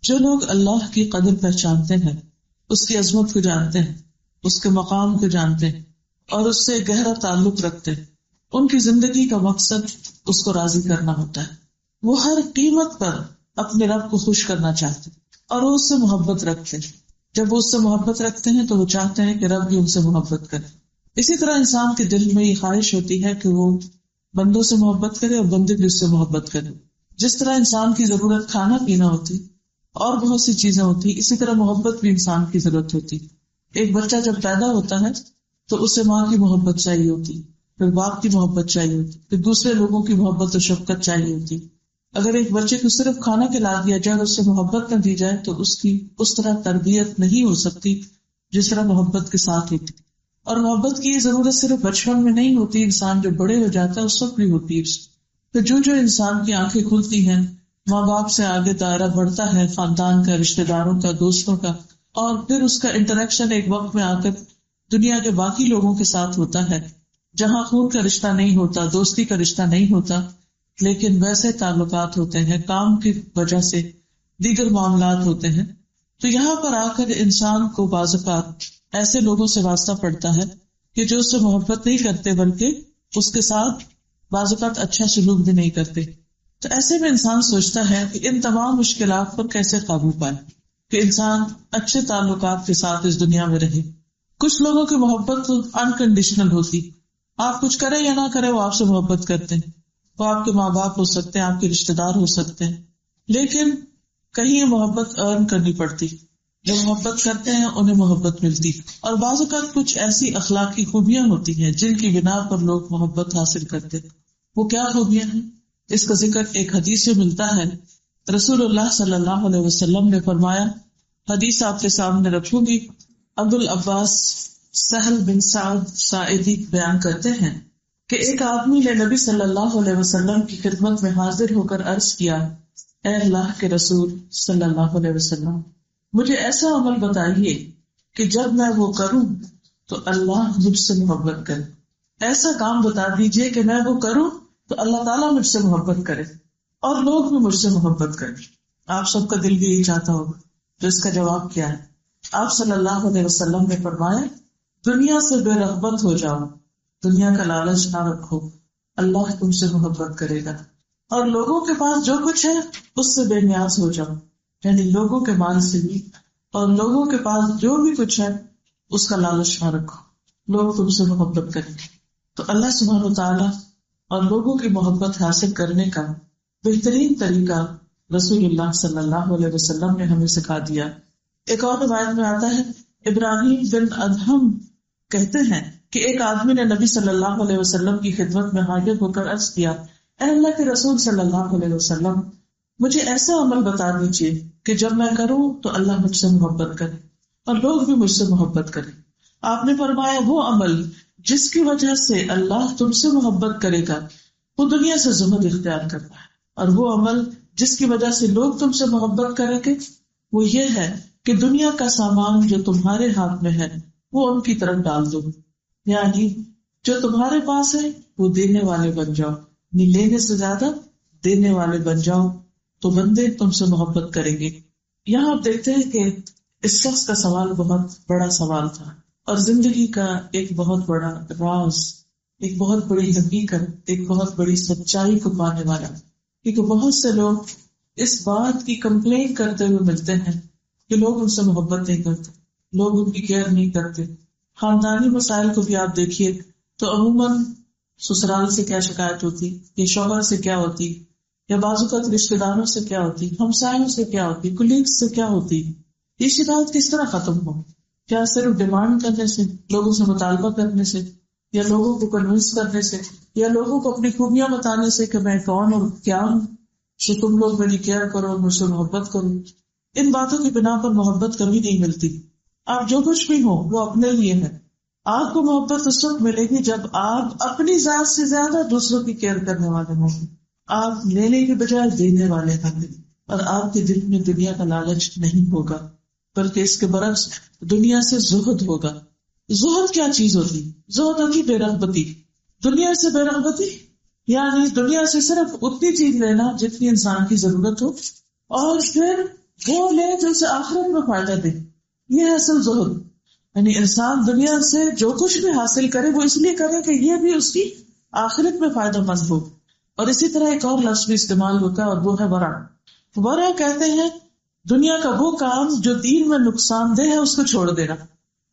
جو لوگ اللہ کی قدر پہچانتے ہیں، اس کی عظمت کو جانتے ہیں، اس کے مقام کو جانتے ہیں اور اس سے گہرا تعلق رکھتے ہیں، ان کی زندگی کا مقصد اس کو راضی کرنا ہوتا ہے۔ وہ ہر قیمت پر اپنے رب کو خوش کرنا چاہتے ہیں اور وہ اس سے محبت رکھتے ہیں۔ جب وہ اس سے محبت رکھتے ہیں تو وہ چاہتے ہیں کہ رب بھی ان سے محبت کرے۔ اسی طرح انسان کے دل میں یہ خواہش ہوتی ہے کہ وہ بندوں سے محبت کرے اور بندے بھی اس سے محبت کرے۔ جس طرح انسان کی ضرورت کھانا پینا ہوتی اور بہت سی چیزیں ہوتی، اسی طرح محبت بھی انسان کی ضرورت ہوتی۔ ایک بچہ جب پیدا ہوتا ہے تو اسے ماں کی محبت چاہیے ہوتی، پھر باپ کی محبت چاہیے ہوتی، پھر دوسرے لوگوں کی محبت و شفقت چاہیے ہوتی۔ اگر ایک بچے کو صرف کھانا کھلا دیا جائے اور اس سے محبت نہ دی جائے تو اس کی اس طرح تربیت نہیں ہو سکتی جس طرح محبت کے ساتھ ہوتی۔ اور محبت کی یہ ضرورت صرف بچپن میں نہیں ہوتی، انسان جو بڑے ہو جاتا ہے اس وقت بھی ہوتی ہے۔ تو جو انسان کی آنکھیں کھلتی ہیں، ماں باپ سے آگے دائرہ بڑھتا ہے، خاندان کا، رشتہ داروں کا، دوستوں کا، اور پھر اس کا انٹریکشن ایک وقت میں آ کر دنیا کے باقی لوگوں کے ساتھ ہوتا ہے، جہاں خون کا رشتہ نہیں ہوتا، دوستی کا رشتہ نہیں ہوتا، لیکن ویسے تعلقات ہوتے ہیں، کام کی وجہ سے دیگر معاملات ہوتے ہیں۔ تو یہاں پر آ کر انسان کو بعض اوقات ایسے لوگوں سے واسطہ پڑتا ہے کہ جو اس سے محبت نہیں کرتے بلکہ اس کے ساتھ بعض اوقات اچھا سلوک بھی نہیں کرتے۔ تو ایسے میں انسان سوچتا ہے کہ ان تمام مشکلات پر کیسے قابو پائے کہ انسان اچھے تعلقات کے ساتھ اس دنیا میں رہے۔ کچھ لوگوں کی محبت انکنڈیشنل ہوتی، آپ کچھ کریں یا نہ کریں وہ آپ سے محبت کرتے ہیں، وہ آپ کے ماں باپ ہو سکتے ہیں، آپ کے رشتہ دار ہو سکتے ہیں، لیکن کہیں یہ محبت ارن کرنی پڑتی، جو محبت کرتے ہیں انہیں محبت ملتی۔ اور بعض اوقات کچھ ایسی اخلاقی خوبیاں ہوتی ہیں جن کی بنا پر لوگ محبت حاصل کرتے۔ وہ کیا خوبیاں ہیں؟ اس کا ذکر ایک حدیث سے ملتا ہے۔ رسول اللہ صلی اللہ علیہ وسلم نے فرمایا، حدیث آپ کے سامنے رکھوں گی، ابو العباس سہل بن سعد ساعدی بیان کرتے ہیں کہ ایک آدمی نے نبی صلی اللہ علیہ وسلم کی خدمت میں حاضر ہو کر عرض کیا، اے اللہ کے رسول صلی اللہ علیہ وسلم، مجھے ایسا عمل بتائیے کہ جب میں وہ کروں تو اللہ مجھ سے محبت کرے۔ ایسا کام بتا دیجئے کہ میں وہ کروں تو اللہ تعالیٰ مجھ سے محبت کرے اور لوگ بھی مجھ سے محبت کریں۔ آپ سب کا دل بھی یہی چاہتا ہوگا۔ تو اس کا جواب کیا ہے؟ آپ صلی اللہ علیہ وسلم نے فرمایا، دنیا سے بے رغبت ہو جاؤ، دنیا کا لالچ نہ رکھو، اللہ تم سے محبت کرے گا۔ اور لوگوں کے پاس جو کچھ ہے اس سے بے نیاز ہو جاؤ، یعنی لوگوں کے مال سے بھی، اور لوگوں کے پاس جو بھی کچھ ہے اس کا لالچ نہ رکھو، لوگ تم سے محبت کریں گے۔ تو اللہ سبحانہ وتعالیٰ اور لوگوں کی محبت حاصل کرنے کا بہترین طریقہ رسول اللہ صلی اللہ علیہ وسلم نے ہمیں سکھا دیا۔ ایک اور روایت میں آتا ہے، ابراہیم بن ادہم کہتے ہیں کہ ایک آدمی نے نبی صلی اللہ علیہ وسلم کی خدمت میں حاضر ہو کر عرض کیا، اے اللہ کے رسول صلی اللہ علیہ وسلم، مجھے ایسا عمل بتا دیجیے کہ جب میں کروں تو اللہ مجھ سے محبت کرے اور لوگ بھی مجھ سے محبت کریں۔ آپ نے فرمایا، وہ عمل جس کی وجہ سے اللہ تم سے محبت کرے گا وہ دنیا سے زہد اختیار کرتا ہے، اور وہ عمل جس کی وجہ سے لوگ تم سے محبت کریں گے وہ یہ ہے کہ دنیا کا سامان جو تمہارے ہاتھ میں ہے وہ ان کی طرف ڈال دو، یعنی جو تمہارے پاس ہے وہ دینے والے بن جاؤ، لینے سے زیادہ دینے والے بن جاؤ، تو بندے تم سے محبت کریں گے۔ یہاں آپ دیکھتے ہیں کہ اس شخص کا سوال بہت بڑا سوال تھا اور زندگی کا ایک بہت بڑا راز، ایک بہت بڑی حقیقت، ایک بہت بڑی سچائی کو پانے والا، کیونکہ بہت سے لوگ اس بات کی کمپلین کرتے ہوئے ملتے ہیں کہ لوگ ان سے محبت نہیں کرتے، لوگ ان کی کیئر نہیں کرتے۔ خاندانی مسائل کو بھی آپ دیکھیے تو عموماً سسرال سے کیا شکایت ہوتی، یا شوہر سے کیا ہوتی، یا بعض اوقات رشتے داروں سے کیا ہوتی، ہمسایوں سے کیا ہوتی، کولیگز سے کیا ہوتی۔ یہ شکایت کس طرح ختم ہو؟ کیا صرف ڈیمانڈ کرنے سے، لوگوں سے مطالبہ کرنے سے، یا لوگوں کو کنونس کرنے سے، یا لوگوں کو اپنی خوبیاں بتانے سے کہ میں کون اور کیا ہوں، کہ تم لوگ میری کیئر کرو اور مجھ سے محبت کرو۔ ان باتوں کی بنا پر محبت کبھی نہیں ملتی۔ آپ جو کچھ بھی ہو وہ اپنے لیے ہے۔ آپ کو محبت اس وقت ملے گی جب آپ اپنی ذات سے زیادہ دوسروں کی کیئر کرنے والے ہوں گے، آپ لینے کے بجائے دینے والے ہوں گے، اور آپ کے دل میں دنیا کا لالچ نہیں ہوگا، بلکہ اس کے برعکس دنیا سے زہد ہوگا۔ زہد کیا چیز ہوتی؟ زہد ہوتی بے رغبتی، دنیا سے بے رغبتی، یعنی دنیا سے صرف اتنی چیز لینا جتنی انسان کی ضرورت ہو، اور پھر وہ لے جو اسے آخرت میں فائدہ دے. یہ ہے اصل زہد. یعنی انسان دنیا سے جو کچھ بھی حاصل کرے وہ اس لیے کرے کہ یہ بھی اس کی آخرت میں فائدہ مند ہو. اور اسی طرح ایک اور لفظ بھی استعمال ہوتا ہے اور وہ ہے ورع. ورع کہتے ہیں دنیا کا وہ کام جو دین میں نقصان دہ ہے اس کو چھوڑ دینا.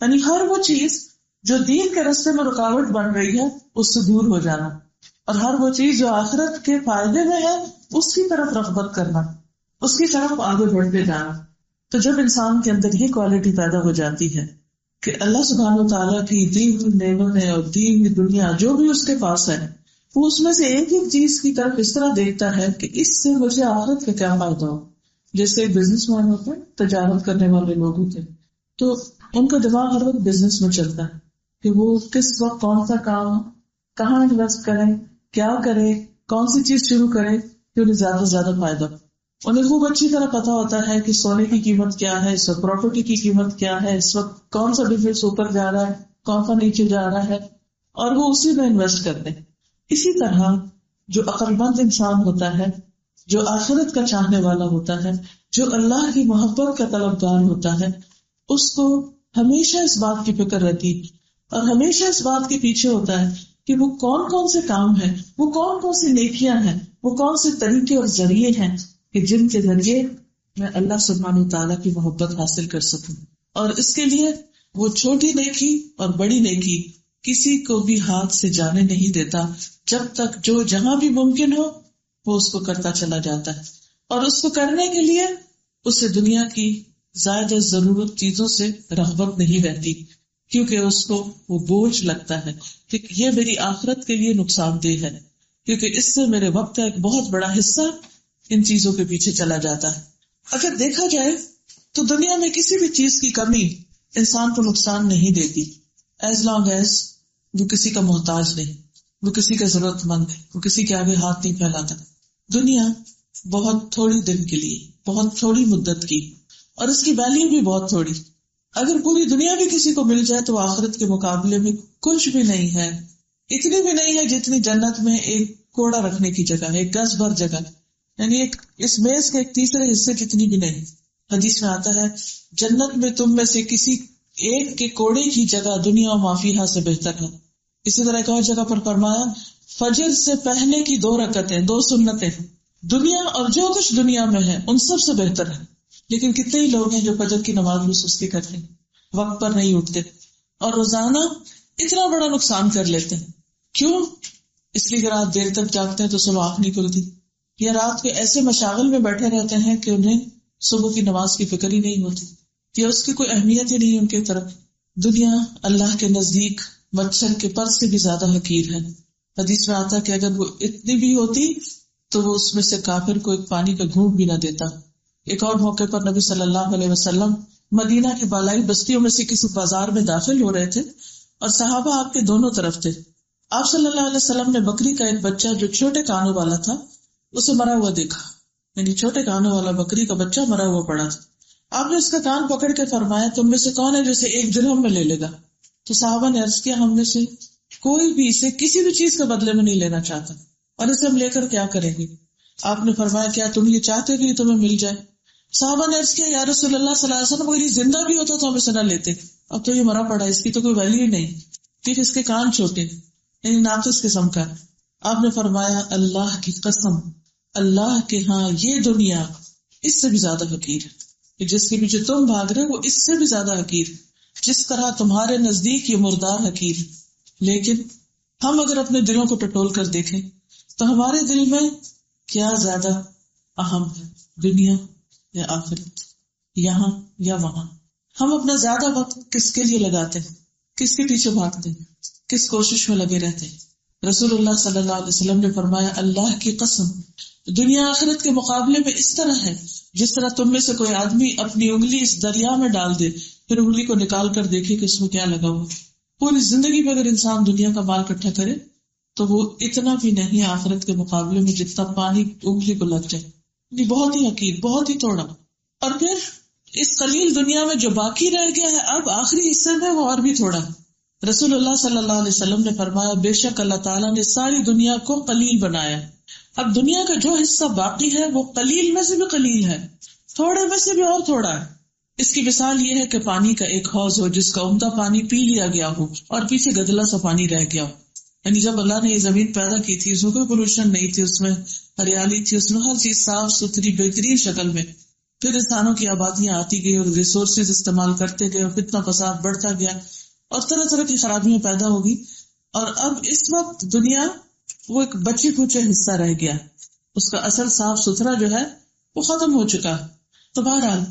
یعنی ہر وہ چیز جو دین کے راستے میں رکاوٹ بن رہی ہے اس سے دور ہو جانا، اور ہر وہ چیز جو آخرت کے فائدے میں ہے اس کی طرف رغبت کرنا، اس کی طرف آگے بڑھتے جانا. تو جب انسان کے اندر یہ کوالٹی پیدا ہو جاتی ہے کہ اللہ سبحانہ وتعالیٰ کی دی ہوئی نعمتیں اور دی ہوئی دنیا جو بھی اس کے پاس ہے وہ اس میں سے ایک ایک چیز کی طرف اس طرح دیکھتا ہے کہ اس سے مجھے آخرت کا کیا فائدہ ہو. جیسے ایک بزنس مین ہوتے ہیں، تجارت کرنے والے لوگ ہوتے ہیں، تو ان کا دماغ ہر وقت بزنس میں چلتا ہے کہ وہ کس وقت کون سا کام کہاں انویسٹ کریں، کیا کرے، کون سی چیز شروع کرے کہ انہیں زیادہ سے زیادہ فائدہ. انہیں خوب اچھی طرح پتا ہوتا ہے کہ سونے کی قیمت کیا ہے، اس وقت پراپرٹی کی قیمت کیا ہے، اس وقت کون سا بزنس اوپر جا رہا ہے، کون سا نیچے جا رہا ہے، اور وہ اسی میں انویسٹ کرتے ہیں. اسی طرح جو عقل مند انسان ہوتا ہے، جو آخرت کا چاہنے والا ہوتا ہے، جو اللہ کی محبت کا طلبگار ہوتا ہے، اس کو ہمیشہ اس بات کی فکر رہتی اور ہمیشہ اس بات کے پیچھے ہوتا ہے کہ وہ کون کون سے کام ہیں، وہ کون کون سی نیکیاں ہیں، وہ کون سے طریقے اور ذریعے ہیں کہ جن کے ذریعے میں اللہ سبحانہ تعالیٰ کی محبت حاصل کر سکوں. اور اس کے لیے وہ چھوٹی نیکی اور بڑی نیکی کسی کو بھی ہاتھ سے جانے نہیں دیتا، جب تک جو جہاں بھی ممکن ہو وہ اس کو کرتا چلا جاتا ہے. اور اس کو کرنے کے لیے اسے دنیا کی زائد ضرورت چیزوں سے رغبت نہیں رہتی، کیونکہ اس کو وہ بوجھ لگتا ہے کہ یہ میری آخرت کے لیے نقصان دہ ہے، کیونکہ اس سے میرے وقت کا ایک بہت بڑا حصہ ان چیزوں کے پیچھے چلا جاتا ہے. اگر دیکھا جائے تو دنیا میں کسی بھی چیز کی کمی انسان کو نقصان نہیں دیتی، ایز لانگ ایز وہ کسی کا محتاج نہیں، وہ کسی کا ضرورت مند ہے، وہ کسی کے آگے ہاتھ نہیں پھیلاتا. دنیا بہت تھوڑی دن کے لیے، بہت تھوڑی مدت کی، اور اس کی ویلیو بھی بہت تھوڑی. اگر پوری دنیا بھی کسی کو مل جائے تو آخرت کے مقابلے میں کچھ بھی نہیں ہے. اتنی بھی نہیں ہے جتنی جنت میں ایک کوڑا رکھنے کی جگہ ہے، ایک گز بھر جگہ، یعنی ایک اس میز کے ایک تیسرے حصے جتنی بھی نہیں. حدیث میں آتا ہے جنت میں تم میں سے کسی ایک کے کوڑے کی جگہ دنیا و ما فیہا سے بہتر ہے. اسی طرح ایک اور جگہ پر فرمایا فجر سے پہلے کی 2 رکعتیں، 2 سنتیں دنیا اور جو کچھ دنیا میں ہے ان سب سے بہتر ہے. لیکن کتنے ہی لوگ ہیں جو فجر کی نماز میں سستی کرتے ہیں، وقت پر نہیں اٹھتے اور روزانہ اتنا بڑا نقصان کر لیتے ہیں. کیوں؟ اس لیے کہ رات دیر تک جاگتے ہیں تو صبح آنکھ نہیں کھلتی، یا رات کے ایسے مشاغل میں بیٹھے رہتے ہیں کہ انہیں صبح کی نماز کی فکر ہی نہیں ہوتی، یا اس کی کوئی اہمیت ہی نہیں ان کی طرف. دنیا اللہ کے نزدیک مچھر کے پر سے بھی زیادہ حقیر ہے. حدیث میں آتا ہے کہ اگر وہ اتنی بھی ہوتی تو وہ اس میں سے کافر کو ایک پانی کا گھونٹ بھی نہ دیتا. ایک اور موقع پر نبی صلی اللہ علیہ وسلم مدینہ کی بالائی بستیوں میں سے کسی بازار میں داخل ہو رہے تھے اور صحابہ آپ کے دونوں طرف تھے. آپ صلی اللہ علیہ وسلم نے بکری کا ایک بچہ جو چھوٹے کانوں والا تھا اسے مرا ہوا دیکھا، یعنی چھوٹے کانوں والا بکری کا بچہ مرا ہوا پڑا تھا. آپ نے اس کا کان پکڑ کے فرمایا تم میں سے کون ہے جسے 1 درہم میں لے لے گا؟ تو صحابہ نے عرض کیا ہم میں سے کوئی بھی اسے کسی بھی چیز کے بدلے میں نہیں لینا چاہتا، اور اسے ہم لے کر کیا کریں گے؟ آپ نے فرمایا کیا تم یہ چاہتے کہ یہ تمہیں مل جائے؟ صحابہ نے عرض کیا یا رسول اللہ صلی اللہ علیہ وسلم اگر یہ زندہ بھی ہوتا تو ہم اسے نہ لیتے، اب تو یہ مرا پڑا، اس کی تو کوئی ویلیو ہی نہیں، پھر اس کے کان چھوٹے یعنی ناقص قسم کا. آپ نے فرمایا اللہ کی قسم، اللہ کے ہاں یہ دنیا اس سے بھی زیادہ حقیر ہے، جس کے پیچھے تم بھاگ رہے وہ اس سے بھی زیادہ حقیر، جس طرح تمہارے نزدیک یہ مردار حقیر ہے. لیکن ہم اگر اپنے دلوں کو ٹٹول کر دیکھیں تو ہمارے دل میں کیا زیادہ اہم ہے، دنیا یا آخرت، یہاں یا وہاں؟ ہم اپنا زیادہ وقت کس کے لیے لگاتے ہیں، کس کے پیچھے بھاگتے ہیں، کس کوشش میں لگے رہتے ہیں؟ رسول اللہ صلی اللہ علیہ وسلم نے فرمایا اللہ کی قسم دنیا آخرت کے مقابلے میں اس طرح ہے جس طرح تم میں سے کوئی آدمی اپنی انگلی اس دریا میں ڈال دے پھر انگلی کو نکال کر دیکھے کہ اس میں کیا لگا ہوا. پوری زندگی میں اگر انسان دنیا کا مال اکٹھا کرے تو وہ اتنا بھی نہیں آخرت کے مقابلے میں جتنا پانی انگلی کو لگ جائے، یہ بہت ہی حقیر، بہت ہی تھوڑا. اور پھر اس قلیل دنیا میں جو باقی رہ گیا ہے اب آخری حصے میں وہ اور بھی تھوڑا ہے. رسول اللہ صلی اللہ علیہ وسلم نے فرمایا بے شک اللہ تعالیٰ نے ساری دنیا کو قلیل بنایا، اب دنیا کا جو حصہ باقی ہے وہ قلیل میں سے بھی قلیل ہے. تھوڑے میں سے بھی اور تھوڑا ہے. اس کی مثال یہ ہے کہ پانی کا ایک حوض ہو جس کا عمدہ پانی پی لیا گیا ہو اور پیچھے گدلا سا پانی رہ گیا ہو. یعنی جب اللہ نے یہ زمین پیدا کی تھی اس میں کوئی پولوشن نہیں تھی، اس میں ہریالی تھی، اس میں ہر چیز صاف ستھری بہترین شکل میں. پھر انسانوں کی آبادیاں آتی گئی اور ریسورسز استعمال کرتے گئے اور فتنہ فساد بڑھتا گیا اور طرح طرح کی خرابیاں پیدا ہوگی. اور اب اس وقت دنیا وہ ایک بچے کچے حصہ رہ گیا، اس کا اصل صاف ستھرا جو ہے وہ ختم ہو چکا. تو بہرحال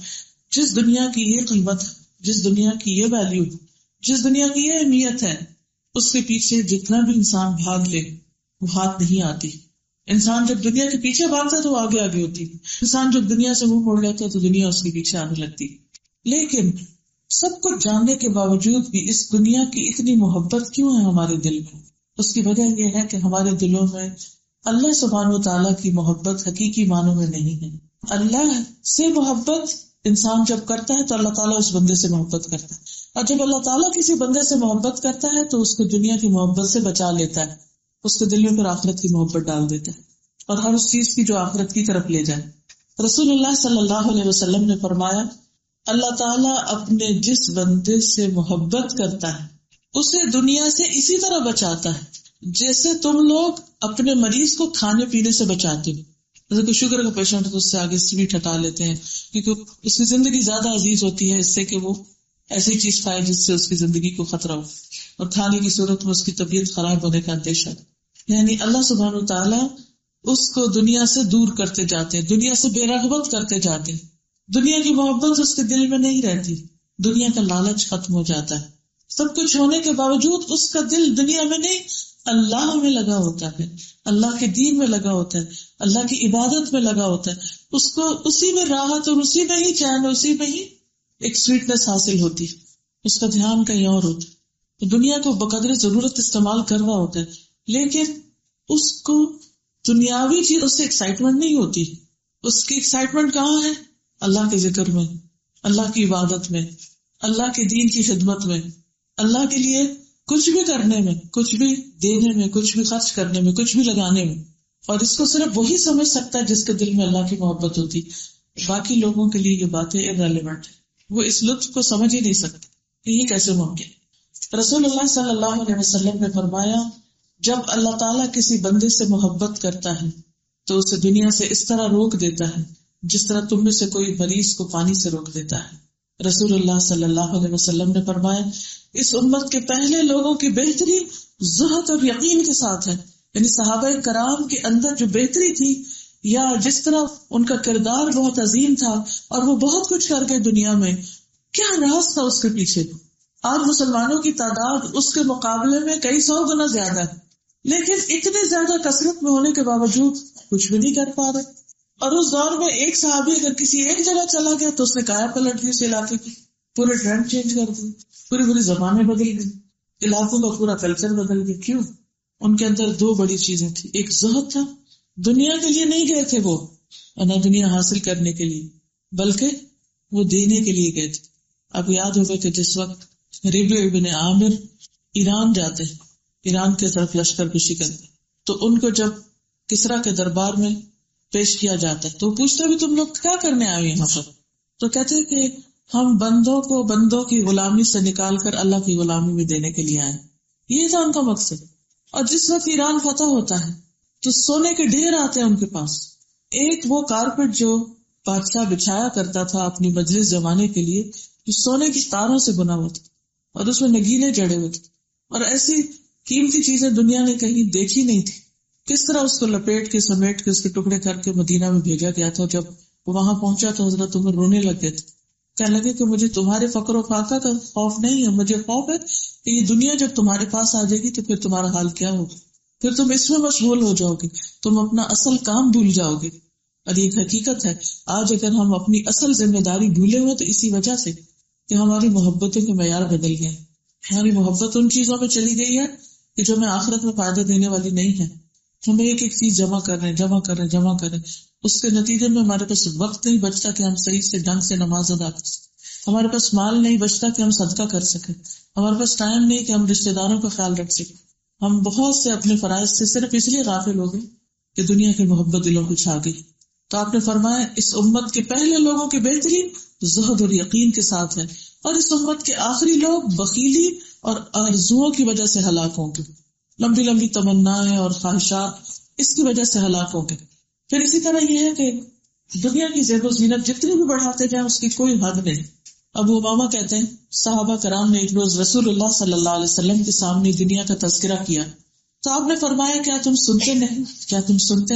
جس دنیا کی یہ قیمت، جس دنیا کی یہ ویلیو، جس دنیا کی یہ اہمیت ہے، اس کے پیچھے جتنا بھی انسان بھاگ لے وہ ہاتھ نہیں آتی. انسان جب دنیا کے پیچھے بھاگتا ہے تو وہ آگے آگے ہوتی، انسان جب دنیا سے منہ موڑ لیتا ہے تو دنیا اس کے پیچھے آنے لگتی. لیکن سب کچھ جاننے کے باوجود بھی اس دنیا کی اتنی محبت کیوں ہے ہمارے دل میں؟ اس کی وجہ یہ ہے کہ ہمارے دلوں میں اللہ سبحانہ و تعالیٰ کی محبت حقیقی معنوں میں نہیں ہے. اللہ سے محبت انسان جب کرتا ہے تو اللہ تعالیٰ اس بندے سے محبت کرتا ہے، اور جب اللہ تعالیٰ کسی بندے سے محبت کرتا ہے تو اس کو دنیا کی محبت سے بچا لیتا ہے، اس کے دل میں پھر آخرت کی محبت ڈال دیتا ہے اور ہر اس چیز کی جو آخرت کی طرف لے جائے. رسول اللہ صلی اللہ علیہ وسلم نے فرمایا، اللہ تعالیٰ اپنے جس بندے سے محبت کرتا ہے اسے دنیا سے اسی طرح بچاتا ہے جیسے تم لوگ اپنے مریض کو کھانے پینے سے بچاتے ہو. جیسے کوئی شوگر کا پیشنٹ ہے تو اس سے آگے سویٹ ہٹا لیتے ہیں کیونکہ اس کی زندگی زیادہ عزیز ہوتی ہے اس سے کہ وہ ایسی چیز کھائے جس سے اس کی زندگی کو خطرہ ہو، اور کھانے کی صورت میں اس کی طبیعت خراب ہونے کا اندیشہ. یعنی اللہ سبحانہ و تعالیٰ اس کو دنیا سے دور کرتے جاتے ہیں، دنیا سے بے رغبت کرتے جاتے ہیں. دنیا کی محبت اس کے دل میں نہیں رہتی، دنیا کا لالچ ختم ہو جاتا ہے. سب کچھ ہونے کے باوجود اس کا دل دنیا میں نہیں اللہ میں لگا ہوتا ہے، اللہ کے دین میں لگا ہوتا ہے، اللہ کی عبادت میں لگا ہوتا ہے. اس کو اسی میں راحت اور اسی میں ہی چین، اسی میں ہی ایک سویٹنس حاصل ہوتی، اس کا دھیان کہیں اور ہوتا. تو دنیا کو بقدر ضرورت استعمال کر رہا ہوتا ہے، لیکن اس کو دنیاوی چیز اس سے ایکسائٹمنٹ نہیں ہوتی. اس کی ایکسائٹمنٹ کہاں ہے؟ اللہ کے ذکر میں، اللہ کی عبادت میں، اللہ کے دین کی خدمت میں، اللہ کے لیے کچھ بھی کرنے میں، کچھ بھی دینے میں، کچھ بھی خرچ کرنے میں، کچھ بھی لگانے میں. اور اس کو صرف وہی سمجھ سکتا ہے جس کے دل میں اللہ کی محبت ہوتی. باقی لوگوں کے لیے یہ باتیں irrelevant ہیں، وہ اس لطف کو سمجھ ہی نہیں سکتے کہ یہ کیسے ممکن. رسول اللہ صلی اللہ علیہ وسلم نے فرمایا، جب اللہ تعالیٰ کسی بندے سے محبت کرتا ہے تو اسے دنیا سے اس طرح روک دیتا ہے جس طرح تم میں سے کوئی مریض کو پانی سے روک دیتا ہے. رسول اللہ صلی اللہ علیہ وسلم نے فرمایا، اس امت کے پہلے لوگوں کی بہتری زہد اور یقین کے ساتھ ہے. یعنی صحابہ کرام کے اندر جو بہتری تھی، یا جس طرح ان کا کردار بہت عظیم تھا اور وہ بہت کچھ کر گئے دنیا میں، کیا راز تھا اس کے پیچھے. آج مسلمانوں کی تعداد اس کے مقابلے میں کئی 100 گنا زیادہ ہے، لیکن اتنے زیادہ کثرت میں ہونے کے باوجود کچھ بھی نہیں کر پا رہے. اور اس دور میں ایک صحابی اگر کسی ایک جگہ چلا گیا تو اس نے کایا پلٹ دی اس علاقے کی، پورے ٹرینڈ چینج کر دی، پورے زمانے بدل گئے، علاقوں کا پورا کلچر بدل گیا. کیوں؟ ان کے اندر 2 بڑی چیزیں تھی. ایک زہد تھا، دنیا کے لیے نہیں گئے تھے وہ، نہ دنیا حاصل کرنے کے لیے، بلکہ وہ دینے کے لیے گئے تھے. اب یاد ہوگا کہ جس وقت ربیع ابن عامر ایران جاتے ہیں، ایران کے طرف لشکر کشی کرتے، تو ان کو جب کسریٰ کے دربار میں پیش کیا جاتا ہے تو پوچھتے بھی تم لوگ کیا کرنے آئے یہاں پر؟ تو کہتے ہیں کہ ہم بندوں کو بندوں کی غلامی سے نکال کر اللہ کی غلامی میں دینے کے لیے آئے. یہ تھا ان کا مقصد. اور جس وقت ایران فتح ہوتا ہے تو سونے کے ڈھیر آتے ہیں ان کے پاس. ایک وہ کارپٹ جو بادشاہ بچھایا کرتا تھا اپنی مجلس جمانے کے لیے، جو سونے کی تاروں سے بنا ہوا تھا اور اس میں نگینے جڑے ہوئے تھے، اور ایسی قیمتی چیزیں دنیا نے کہیں دیکھی نہیں تھی. کس طرح اس کو لپیٹ کے سمیٹ کے اس کے ٹکڑے کر کے مدینہ میں بھیجا گیا تھا. جب وہ وہاں پہنچا تو حضرت عمر رونے لگ گئے تھے، کہنے لگے کہ مجھے تمہارے فقر و فاقہ کا خوف نہیں ہے، مجھے خوف ہے کہ یہ دنیا جب تمہارے پاس آ جائے گی تو پھر تمہارا حال کیا ہوگا، پھر تم اس میں مشغول ہو جاؤ گے، تم اپنا اصل کام بھول جاؤ گے. اور یہ حقیقت ہے، آج اگر ہم اپنی اصل ذمہ داری بھولے ہوئے تو اسی وجہ سے کہ ہماری محبتوں کے معیار بدل گئے. ہماری محبت ان چیزوں میں چلی گئی ہے کہ جو ہمیں آخرت میں فائدہ دینے والی نہیں ہے. ہمیں ایک ایک چیز جمع کر رہے ہیں، اس کے نتیجے میں ہمارے پاس وقت نہیں بچتا کہ ہم صحیح سے ڈھنگ سے نماز ادا کر سکیں، ہمارے پاس مال نہیں بچتا کہ ہم صدقہ کر سکیں، ہمارے پاس ٹائم نہیں کہ ہم رشتے داروں کا خیال رکھ سکیں. ہم بہت سے اپنے فرائض سے صرف اس لیے غافل ہو گئے کہ دنیا کی محبت دلوں کو چھا گئی. تو آپ نے فرمایا اس امت کے پہلے لوگوں کی بہتری زہد اور یقین کے ساتھ ہے، اور اس امت کے آخری لوگ بخیلی اور آرزوؤں کی وجہ سے ہلاک ہوں گے، لمبی لمبی تمنائیں اور خواہشات اس کی وجہ سے ہلاک ہوں گے۔ پھر اسی طرح یہ ہے کہ دنیا کی زیب و زینت جتنی بھی بڑھاتے جائیں اس کی کوئی حد نہیں۔ ابو امامہ کہتے ہیں صحابہ کرام نے ایک روز رسول اللہ صلی اللہ علیہ وسلم کے سامنے دنیا کا تذکرہ کیا تو آپ نے فرمایا کیا تم سنتے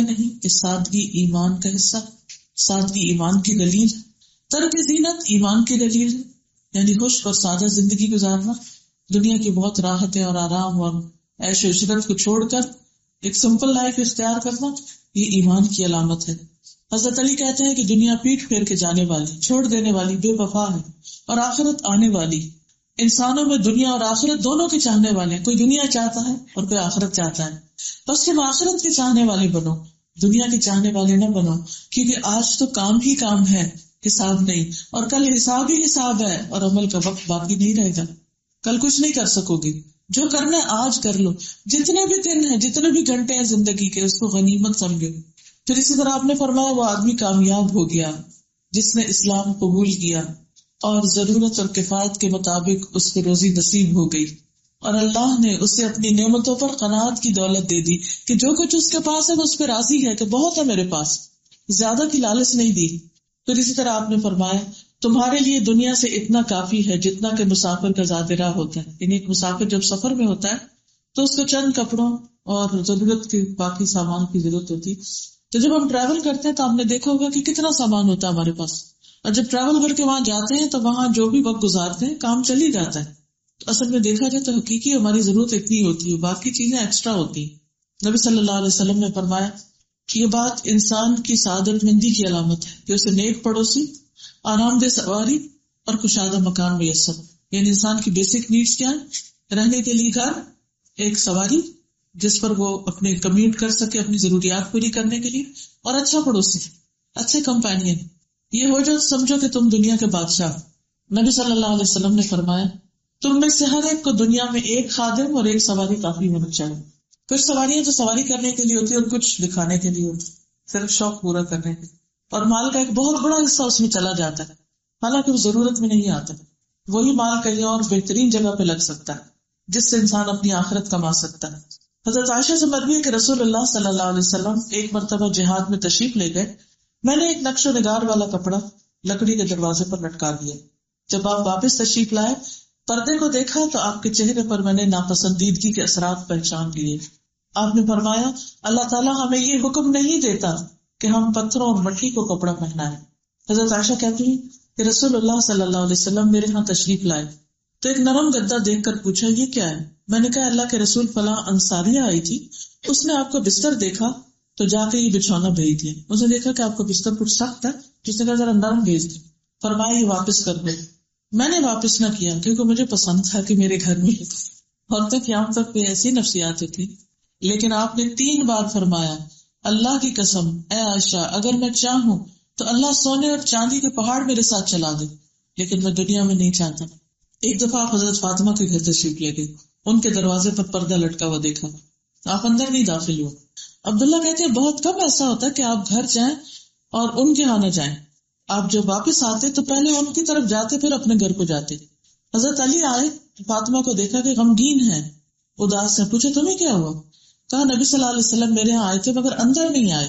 نہیں کہ سادگی ایمان کا حصہ، سادگی ایمان کی دلیل، ترک زینت ایمان کی دلیل ہے، یعنی خوش اور سادہ زندگی گزارنا، دنیا کی بہت راحتیں اور آرام اور عیش و عشرت کو چھوڑ کر ایک سمپل لائف اختیار کرنا، یہ ایمان کی علامت ہے۔ حضرت علی کہتے ہیں کہ دنیا پیٹ پھیر کے جانے والی، چھوڑ دینے والی، بے وفا ہے، اور آخرت آنے والی۔ انسانوں میں دنیا اور آخرت دونوں کے چاہنے والے ہیں، کوئی دنیا چاہتا ہے اور کوئی آخرت چاہتا ہے، بس تم آخرت کے چاہنے والے بنو، دنیا کے چاہنے والے نہ بنو، کیونکہ آج تو کام ہی کام ہے، حساب نہیں، اور کل حساب ہی حساب ہے، اور عمل کا وقت باقی نہیں رہے گا، کل کچھ نہیں کر سکو گی، جو کرنا ہے آج کر لو، جتنے بھی دن ہیں، جتنے بھی گھنٹے ہیں زندگی کے، اس کو غنیمت سمجھو۔ پھر اسی طرح آپ نے فرمایا وہ آدمی کامیاب ہو گیا جس نے اسلام قبول کیا اور ضرورت اور کفایت کے مطابق اس کو روزی نصیب ہو گئی، اور اللہ نے اسے اپنی نعمتوں پر قناعت کی دولت دے دی کہ جو کچھ اس کے پاس ہے وہ اس پہ راضی ہے کہ بہت ہے میرے پاس، زیادہ کی لالچ نہیں دی۔ پھر اسی طرح آپ نے فرمایا تمہارے لیے دنیا سے اتنا کافی ہے جتنا کہ مسافر کا زاد راہ ہوتا ہے، یعنی ایک مسافر جب سفر میں ہوتا ہے تو اس کو چند کپڑوں اور ضرورت کے باقی سامان کی ضرورت ہوتی، تو جب ہم ٹریول کرتے ہیں تو ہم نے دیکھا ہوگا کہ کتنا سامان ہوتا ہے ہمارے پاس، اور جب ٹریول کر کے وہاں جاتے ہیں تو وہاں جو بھی وقت گزارتے ہیں کام چل ہی جاتا ہے، تو اصل میں دیکھا جائے تو حقیقی ہماری ضرورت اتنی ہوتی ہے، باقی چیزیں ایکسٹرا ہوتی ہیں۔ نبی صلی اللہ علیہ وسلم نے فرمایا کہ یہ بات انسان کی سعادت مندی کی علامت ہے کہ اسے نیک پڑوسی، آرام دہ سواری اور کشادہ مکان میسر، یعنی انسان کی بیسک نیڈس کیا ہے؟ رہنے کے لیے گھر، ایک سواری جس پر وہ اپنے کمیوٹ کر سکے اپنی ضروریات پوری کرنے کے لیے، اور اچھا پڑوسی، اچھے کمپینین، یہ ہو جو سمجھو کہ تم دنیا کے بادشاہ۔ نبی صلی اللہ علیہ وسلم نے فرمایا تم میں سے ہر ایک کو دنیا میں ایک خادم اور ایک سواری کافی ہونا چاہیے۔ کچھ سواریاں تو سواری کرنے کے لیے ہوتی ہے اور کچھ دکھانے کے لیے ہوتی، صرف شوق پورا کرنے کے، اور مال کا ایک بہت بڑا حصہ اس میں چلا جاتا ہے، حالانکہ وہ ضرورت میں نہیں آتا، وہی مال کہیں اور بہترین جگہ پہ لگ سکتا ہے جس سے انسان اپنی آخرت کما سکتا ہے۔ حضرت عائشہ سے مروی ہے کہ رسول اللہ صلی اللہ علیہ وسلم ایک مرتبہ جہاد میں تشریف لے گئے، میں نے ایک نقش و نگار والا کپڑا لکڑی کے دروازے پر لٹکا دیا، جب آپ واپس تشریف لائے پردے کو دیکھا تو آپ کے چہرے پر میں نے ناپسندیدگی کے اثرات پہچان لیے۔ آپ نے فرمایا اللہ تعالیٰ ہمیں یہ حکم نہیں دیتا کہ ہم پتھروں اور مٹی کو کپڑا پہنائیں۔ حضرت عائشہ کہتی ہیں کہ رسول اللہ صلی اللہ علیہ وسلم میرے ہاں تشریف لائے تو ایک نرم گدا دیکھ کر پوچھا یہ کیا ہے؟ میں نے کہا اللہ کے رسول فلاں انصاریہ آئی تھی، اس نے آپ کو بستر دیکھا تو جا کے یہ بچھونا بھیج دیا، اسے دیکھا کہ آپ کا بستر کچھ سخت ہے، جس نے کہا ذرا نرم بھیج دیا، فرمایا یہ واپس کر دے۔ میں نے واپس نہ کیا کیونکہ مجھے پسند تھا کہ میرے گھر میں عورتیں قیامت تک پہ ایسی نفسیات تھی، لیکن آپ نے 3 بار فرمایا اللہ کی قسم اے عائشہ اگر میں چاہوں تو اللہ سونے اور چاندی کے پہاڑ میرے ساتھ چلا دے، لیکن میں دنیا میں نہیں چاہتا۔ ایک دفعہ آپ حضرت فاطمہ کے گھر تشریف لے گئے، ان کے دروازے پر پردہ لٹکا ہوا دیکھا، آپ اندر نہیں داخل ہوئے۔ عبداللہ کہتے ہیں بہت کم ایسا ہوتا ہے کہ آپ گھر جائیں اور ان کے ہاں نہ جائیں، آپ جب واپس آتے تو پہلے ان کی طرف جاتے پھر اپنے گھر کو جاتے۔ حضرت علی آئے، فاطمہ کو دیکھا کہ غمگین ہے، اداس ہے، پوچھا تمہیں کیا ہوا؟ کہا نبی صلی اللہ علیہ وسلم میرے ہاں آئے تھے مگر اندر نہیں آئے۔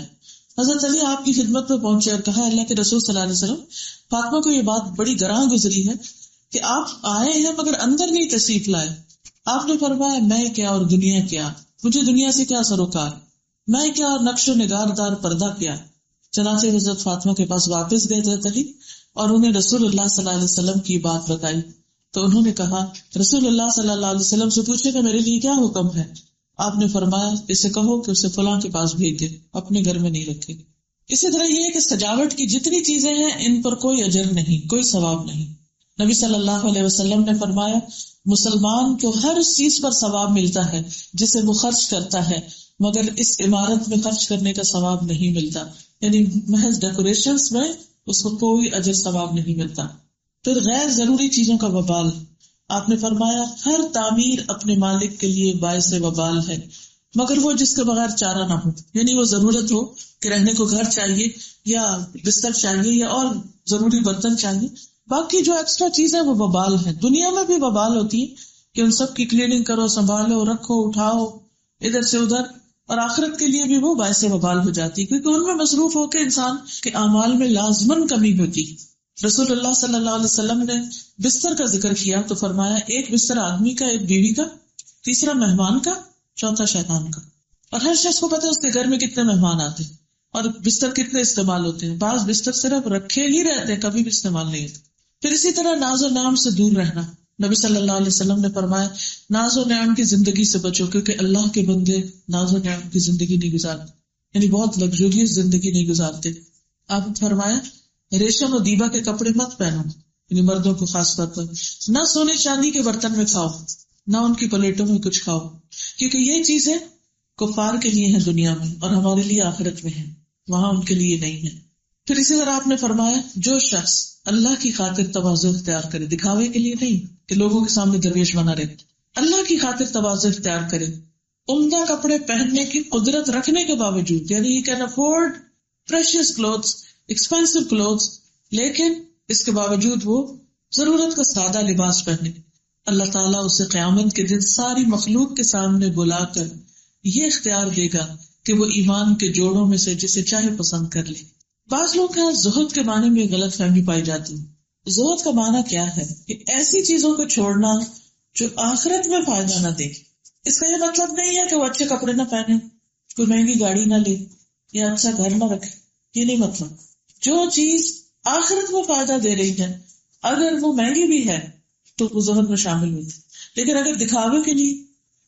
حضرت علی آپ کی خدمت میں پہنچے اور کہا اللہ کے رسول صلی اللہ علیہ وسلم فاطمہ کو یہ بات بڑی گراں گزری ہے کہ آپ آئے ہیں مگر اندر نہیں تشریف لائے۔ آپ نے فرمایا میں کیا اور دنیا کیا، مجھے دنیا سے کیا سروکار، میں کیا اور نقش و نگار دار پردہ کیا۔ چنانچہ حضرت فاطمہ کے پاس واپس گئے حضرت علی اور انہیں رسول اللہ صلی اللہ علیہ وسلم کی بات بتائی تو انہوں نے کہا رسول اللہ صلی اللہ علیہ وسلم سے پوچھے کہ میرے لیے کیا حکم ہے؟ آپ نے فرمایا اسے کہو کہ اسے فلاں کے پاس بھیج دے، اپنے گھر میں نہیں رکھے۔ اسی طرح یہ ہے کہ سجاوٹ کی جتنی چیزیں ہیں ان پر کوئی اجر نہیں، کوئی ثواب نہیں۔ نبی صلی اللہ علیہ وسلم نے فرمایا مسلمان کو ہر اس چیز پر ثواب ملتا ہے جسے وہ خرچ کرتا ہے، مگر اس عمارت میں خرچ کرنے کا ثواب نہیں ملتا، یعنی محض ڈیکوریشنز میں اس کو کوئی اجر ثواب نہیں ملتا۔ پھر غیر ضروری چیزوں کا وبال، آپ نے فرمایا ہر تعمیر اپنے مالک کے لیے باعث وبال ہے، مگر وہ جس کے بغیر چارہ نہ ہو، یعنی وہ ضرورت ہو کہ رہنے کو گھر چاہیے یا بستر چاہیے یا اور ضروری برتن چاہیے. باقی جو ایکسٹرا چیزیں وہ وبال ہیں. دنیا میں بھی وبال ہوتی ہے کہ ان سب کی کلیننگ کرو، سنبھالو، رکھو، اٹھاؤ ادھر سے ادھر، اور آخرت کے لیے بھی وہ باعث وبال ہو جاتی ہے کیونکہ ان میں مصروف ہو کے انسان کے اعمال میں لازماً کمی ہوتی. رسول اللہ صلی اللہ علیہ وسلم نے بستر کا ذکر کیا تو فرمایا ایک بستر آدمی کا، ایک بیوی کا، تیسرا مہمان کا، چوتھا شیطان کا. اور ہر شخص کو پتہ ہے اس کے گھر میں کتنے مہمان آتے ہیں اور بستر کتنے استعمال ہوتے ہیں. بعض بستر صرف رکھے ہی رہتے ہیں، کبھی بھی استعمال نہیں ہوتے. پھر اسی طرح ناز و نعم سے دور رہنا. نبی صلی اللہ علیہ وسلم نے فرمایا ناز و نعم کی زندگی سے بچو کیونکہ اللہ کے بندے ناز و نعم کی زندگی نہیں گزارتے، یعنی بہت لگژریس زندگی نہیں گزارتے. آپ نے فرمایا ریشم و دیبا کے کپڑے مت پہنو، یعنی مردوں کو خاص طور پر. نہ سونے چاندی کے برتن میں کھاؤ، نہ ان کی پلیٹوں میں کچھ کھاؤ، کیونکہ یہ چیزیں کفار کے لیے ہیں دنیا میں اور ہمارے لیے آخرت میں ہیں، وہاں ان کے لیے نہیں ہے. پھر اسی طرح آپ نے فرمایا جو شخص اللہ کی خاطر تواضع اختیار کرے، دکھاوے کے لیے نہیں کہ لوگوں کے سامنے درویش بنا رہے، اللہ کی خاطر تواضع اختیار کرے، عمدہ کپڑے پہننے کی قدرت رکھنے کے باوجود، یعنی can afford precious clothes, expensive clothes, لیکن اس کے باوجود وہ ضرورت کا سادہ لباس پہنے، اللہ تعالیٰ اسے قیامت کے دن ساری مخلوق کے سامنے بلا کر یہ اختیار دے گا کہ وہ ایمان کے جوڑوں میں سے جسے چاہے پسند کر لے. بعض لوگ ہیں زہد کے معنی میں غلط فہمی پائی جاتی ہے. زہد کا معنی کیا ہے کہ ایسی چیزوں کو چھوڑنا جو آخرت میں فائدہ نہ دے. اس کا یہ مطلب نہیں ہے کہ وہ اچھے کپڑے نہ پہنے، کوئی مہنگی گاڑی نہ لے یا اچھا گھر نہ رکھے، یہ نہیں مطلب. جو چیز آخرت میں فائدہ دے رہی ہے اگر وہ مہنگی بھی ہے تو وہ زہد میں شامل ہوتی، لیکن اگر دکھاوے کے لیے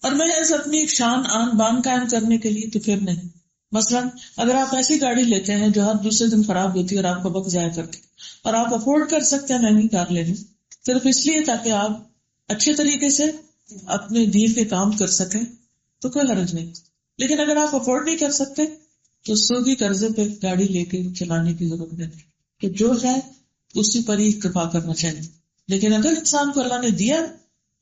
اور محض اپنی ایک شان آن بان قائم کرنے کے لیے تو پھر نہیں. مثلا اگر آپ ایسی گاڑی لیتے ہیں جو ہر دوسرے دن خراب ہوتی ہے اور آپ کا وقت ضائع کر کے، اور آپ افورڈ کر سکتے ہیں مہنگی کار لینے صرف اس لیے تاکہ آپ اچھے طریقے سے اپنے دین کے کام کر سکیں تو کوئی حرج نہیں. لیکن اگر آپ افورڈ نہیں کر سکتے تو سودی قرضے پہ گاڑی لے کے چلانے کی ضرورت نہیں، کہ جو ہے اسی پر ہی اکتفا کرنا چاہیے. لیکن اگر انسان کو اللہ نے دیا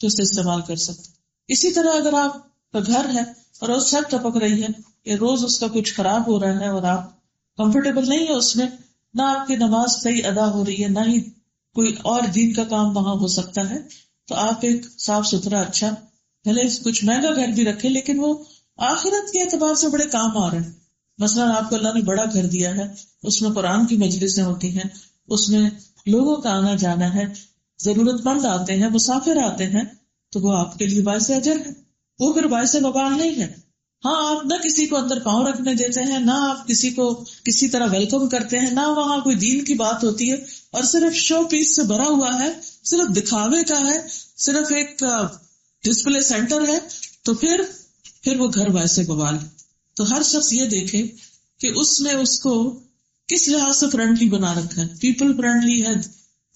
تو اسے استعمال کر سکتے. اسی طرح اگر آپ کا گھر ہے اور روز چھت ٹپک رہی ہے یا روز اس کا کچھ خراب ہو رہا ہے اور آپ کمفرٹیبل نہیں ہے اس میں، نہ آپ کی نماز صحیح ادا ہو رہی ہے، نہ ہی کوئی اور دین کا کام وہاں ہو سکتا ہے، تو آپ ایک صاف ستھرا اچھا بھلے کچھ مہنگا گھر بھی رکھے لیکن وہ آخرت کے اعتبار سے بڑے کام آ رہے ہیں. مثلا آپ کو اللہ نے بڑا گھر دیا ہے، اس میں قرآن کی مجلسیں ہوتی ہیں، اس میں لوگوں کا آنا جانا ہے، ضرورت مند آتے ہیں، مسافر آتے ہیں، تو وہ آپ کے لیے باعث اجر ہے، وہ پھر باعث وبال نہیں ہے. ہاں آپ نہ کسی کو اندر پاؤں رکھنے دیتے ہیں، نہ آپ کسی کو کسی طرح ویلکم کرتے ہیں، نہ وہاں کوئی دین کی بات ہوتی ہے، اور صرف شو پیس سے بھرا ہوا ہے، صرف دکھاوے کا ہے، صرف ایک ڈسپلے سینٹر ہے، تو پھر وہ گھر باعث وبال ہے. تو ہر شخص یہ دیکھے کہ اس نے اس کو کس لحاظ سے فرینڈلی بنا رکھا ہے، پیپل فرینڈلی ہے،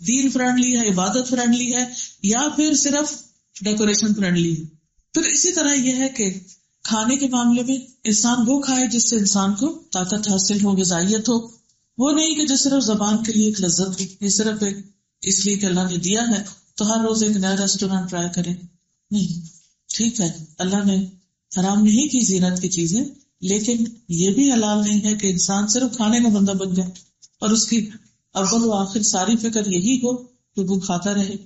دین فرینڈلی ہے، عبادت فرینڈلی ہے، یا پھر صرف ڈیکوریشن فرینڈلی ہے. پھر اسی طرح یہ ہے کہ کھانے کے معاملے میں انسان وہ کھائے جس سے انسان کو طاقت حاصل ہو، غذائیت ہو، وہ نہیں کہ جو صرف زبان کے لیے ایک لذت ہو، یہ صرف ایک اس لیے کہ اللہ نے دیا ہے تو ہر روز ایک نیا ریسٹورینٹ ٹرائی کرے. نہیں، ٹھیک ہے اللہ نے حرام نہیں کی زینت کی چیزیں، لیکن یہ بھی حلال نہیں ہے کہ انسان صرف کھانے کا بندہ بن جائے اور اس کی اول و آخر ساری فکر یہی ہو کہ وہ کھاتا رہے،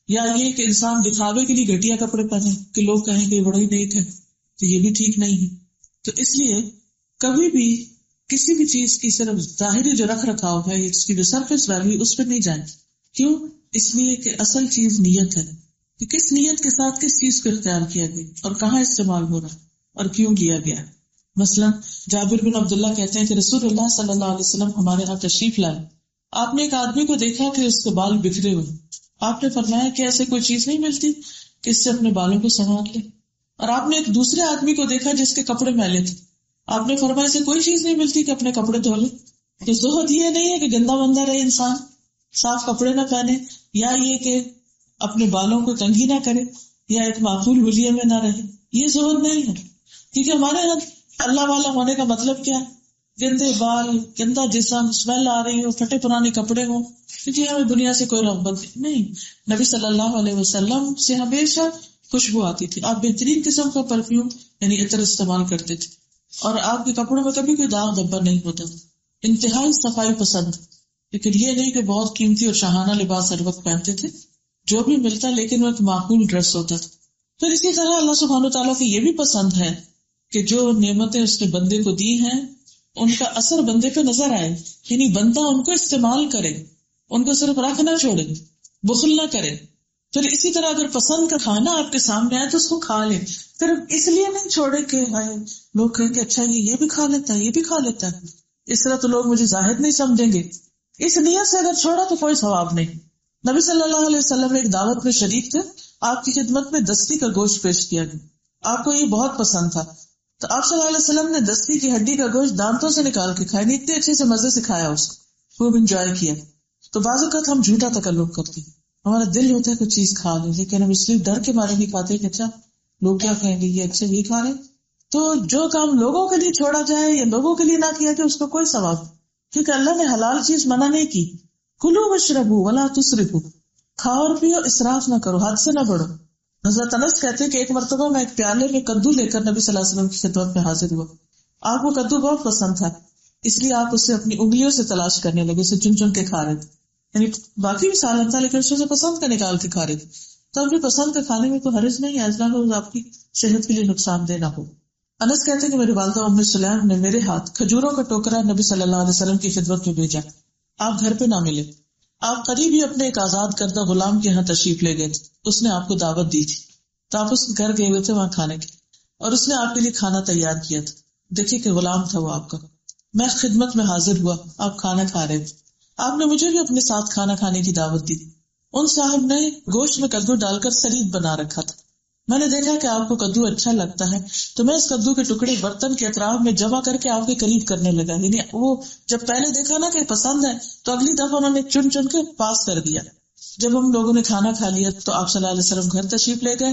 یا یہ کہ انسان دکھاوے کے لیے گھٹیا کپڑے پہنے کہ لوگ کہیں گے بڑا ہی نیک ہے، تو یہ بھی ٹھیک نہیں ہے. تو اس لیے کبھی بھی کسی بھی چیز کی صرف ظاہری جو رکھ رکھاؤ ہے، اس کی جو سرفیس ویلیو، اس پہ نہیں جائیں. کیوں؟ اس لیے کہ اصل چیز نیت ہے کہ کس نیت کے ساتھ کس چیز کو اختیار کیا گیا اور کہاں استعمال ہو رہا اور کیوں کیا گیا. مثلا جابر بن عبداللہ کہتے ہیں کہ رسول اللہ صلی اللہ علیہ وسلم ہمارے یہاں تشریف لائے. آپ نے ایک آدمی کو دیکھا کہ اس کے بال بکھرے ہوئے. آپ نے فرمایا کہ ایسے کوئی چیز نہیں ملتی کہ اس سے اپنے بالوں کو سنوار لے. اور آپ نے ایک دوسرے آدمی کو دیکھا جس کے کپڑے میلے تھے. آپ نے فرمایا ایسے کوئی چیز نہیں ملتی کہ اپنے کپڑے دھو لے. تو زہد یہ نہیں ہے کہ گندا بندہ رہے انسان، صاف کپڑے نہ پہنے، یا یہ کہ اپنے بالوں کو کنگھی نہ کرے، یا ایک معقول حلیے میں نہ رہے. یہ زہد نہیں ہے، کیونکہ ہمارے یہاں اللہ والا ہونے کا مطلب کیا ہے؟ گندے بال، گندا جسم، اسمیل آ رہی ہو، پھٹے پرانے کپڑے ہوں، کیونکہ ہمیں دنیا سے کوئی رغبت نہیں. نبی صلی اللہ علیہ وسلم سے ہمیشہ خوشبو آتی تھی. آپ بہترین قسم کا پرفیوم یعنی عطر استعمال کرتے تھے, اور آپ کے کپڑوں میں کبھی کوئی داغ دھبا نہیں ہوتا. انتہائی صفائی پسند, لیکن یہ نہیں کہ بہت قیمتی اور شاہانہ لباس ہر وقت پہنتے تھے, جو بھی ملتا لیکن وہ ایک معقول ڈریس ہوتا تھا. پھر اسی طرح اللہ سبحانہ وتعالیٰ کو یہ بھی پسند ہے کہ جو نعمتیں اس نے بندے کو دی ہیں ان کا اثر بندے پہ نظر آئے, یعنی بندہ ان کو استعمال کرے, ان کو صرف رکھ نہ چھوڑے, بخل نہ کرے. پھر اسی طرح اگر پسند کا کھانا آپ کے سامنے آئے تو اس کو کھا لیں, صرف اس لیے نہیں چھوڑے کہ لوگ کہیں کہ اچھا یہ بھی کھا لیتا ہے, یہ بھی کھا لیتا ہے, اس طرح تو لوگ مجھے زاہد نہیں سمجھیں گے. اس نیت سے اگر چھوڑا تو کوئی ثواب نہیں. نبی صلی اللہ علیہ وسلم ایک دعوت میں شریک تھے, آپ کی خدمت میں دستی کا گوشت پیش کیا گیا, آپ کو یہ بہت پسند تھا, تو آپ صلی اللہ علیہ وسلم نے دستی کی ہڈی کا گوشت دانتوں سے نکال کے کھایا, اتنے اچھے سے مزے سے کھایا, اس کو خوب انجوائے کیا. تو بعض اوقات ہم جھوٹا تکلف کرتے ہیں, ہمارا دل ہوتا ہے کوئی چیز کھا لیں, لیکن ہم اس لیے ڈر کے مارے نہیں کھاتے کہ اچھا لوگ کیا کہیں گے, یہ اچھا یہ کھا رہے. تو جو کام لوگوں کے لیے چھوڑا جائے یا لوگوں کے لیے نہ کیا جائے اس کو کوئی ثواب, کیونکہ اللہ نے حلال چیز منع نہیں کی. کلوا واشربوا ولا تسرفوا, کھاؤ اور پیو, اسراف نہ کرو, حد سے نہ بڑھو. حضرت انس کہتے ہیں کہ ایک مرتبہ میں ایک پیالے میں کدو لے کر نبی صلی اللہ علیہ وسلم کی خدمت میں حاضر ہوا. آپ کو کدو بہت پسند تھا, اس لیے آپ اسے اپنی انگلیوں سے تلاش کرنے لگے, اسے چن چن کے کھا رہے تھے. یعنی باقی بھی سالن تھا لیکن اس سے پسند کا نکال کے کھا رہے تھے. تو اپنی پسند کا کھانے میں تو حرج نہیں ہے, ایسا کہ آپ کی صحت کے لیے نقصان دہ نہ ہو. انس کہتے ہیں کہ میری والدہ ام سلیم نے میرے ہاتھ کھجوروں کا ٹوکرا نبی صلی اللہ علیہ وسلم کی خدمت میں بھیجا. آپ گھر پہ نہ ملے, آپ قریب ہی اپنے ایک آزاد کردہ غلام کے یہاں تشریف لے گئے تھے, اس نے آپ کو دعوت دی تھی, تو آپ اس گھر گئے ہوئے تھے وہاں کھانے کے, اور اس نے آپ کے لیے کھانا تیار کیا تھا. دیکھیے کہ غلام تھا وہ آپ کا. میں خدمت میں حاضر ہوا, آپ کھانا کھا رہے تھے, آپ نے مجھے بھی اپنے ساتھ کھانا کھانے کی دعوت دی. ان صاحب نے گوشت میں کدو ڈال کر سرید بنا رکھا تھا. میں نے دیکھا کہ آپ کو کدو اچھا لگتا ہے, تو میں اس کدو کے ٹکڑے برتن کے اطراف میں جمع کر کے آپ کے قریب کرنے لگا. یعنی وہ جب پہلے دیکھا نا کہ پسند ہے تو اگلی دفعہ انہوں نے چن چن کے پاس کر دیا. جب ہم لوگوں نے کھانا کھا لیا تو آپ صلی اللہ علیہ وسلم گھر تشریف لے گئے.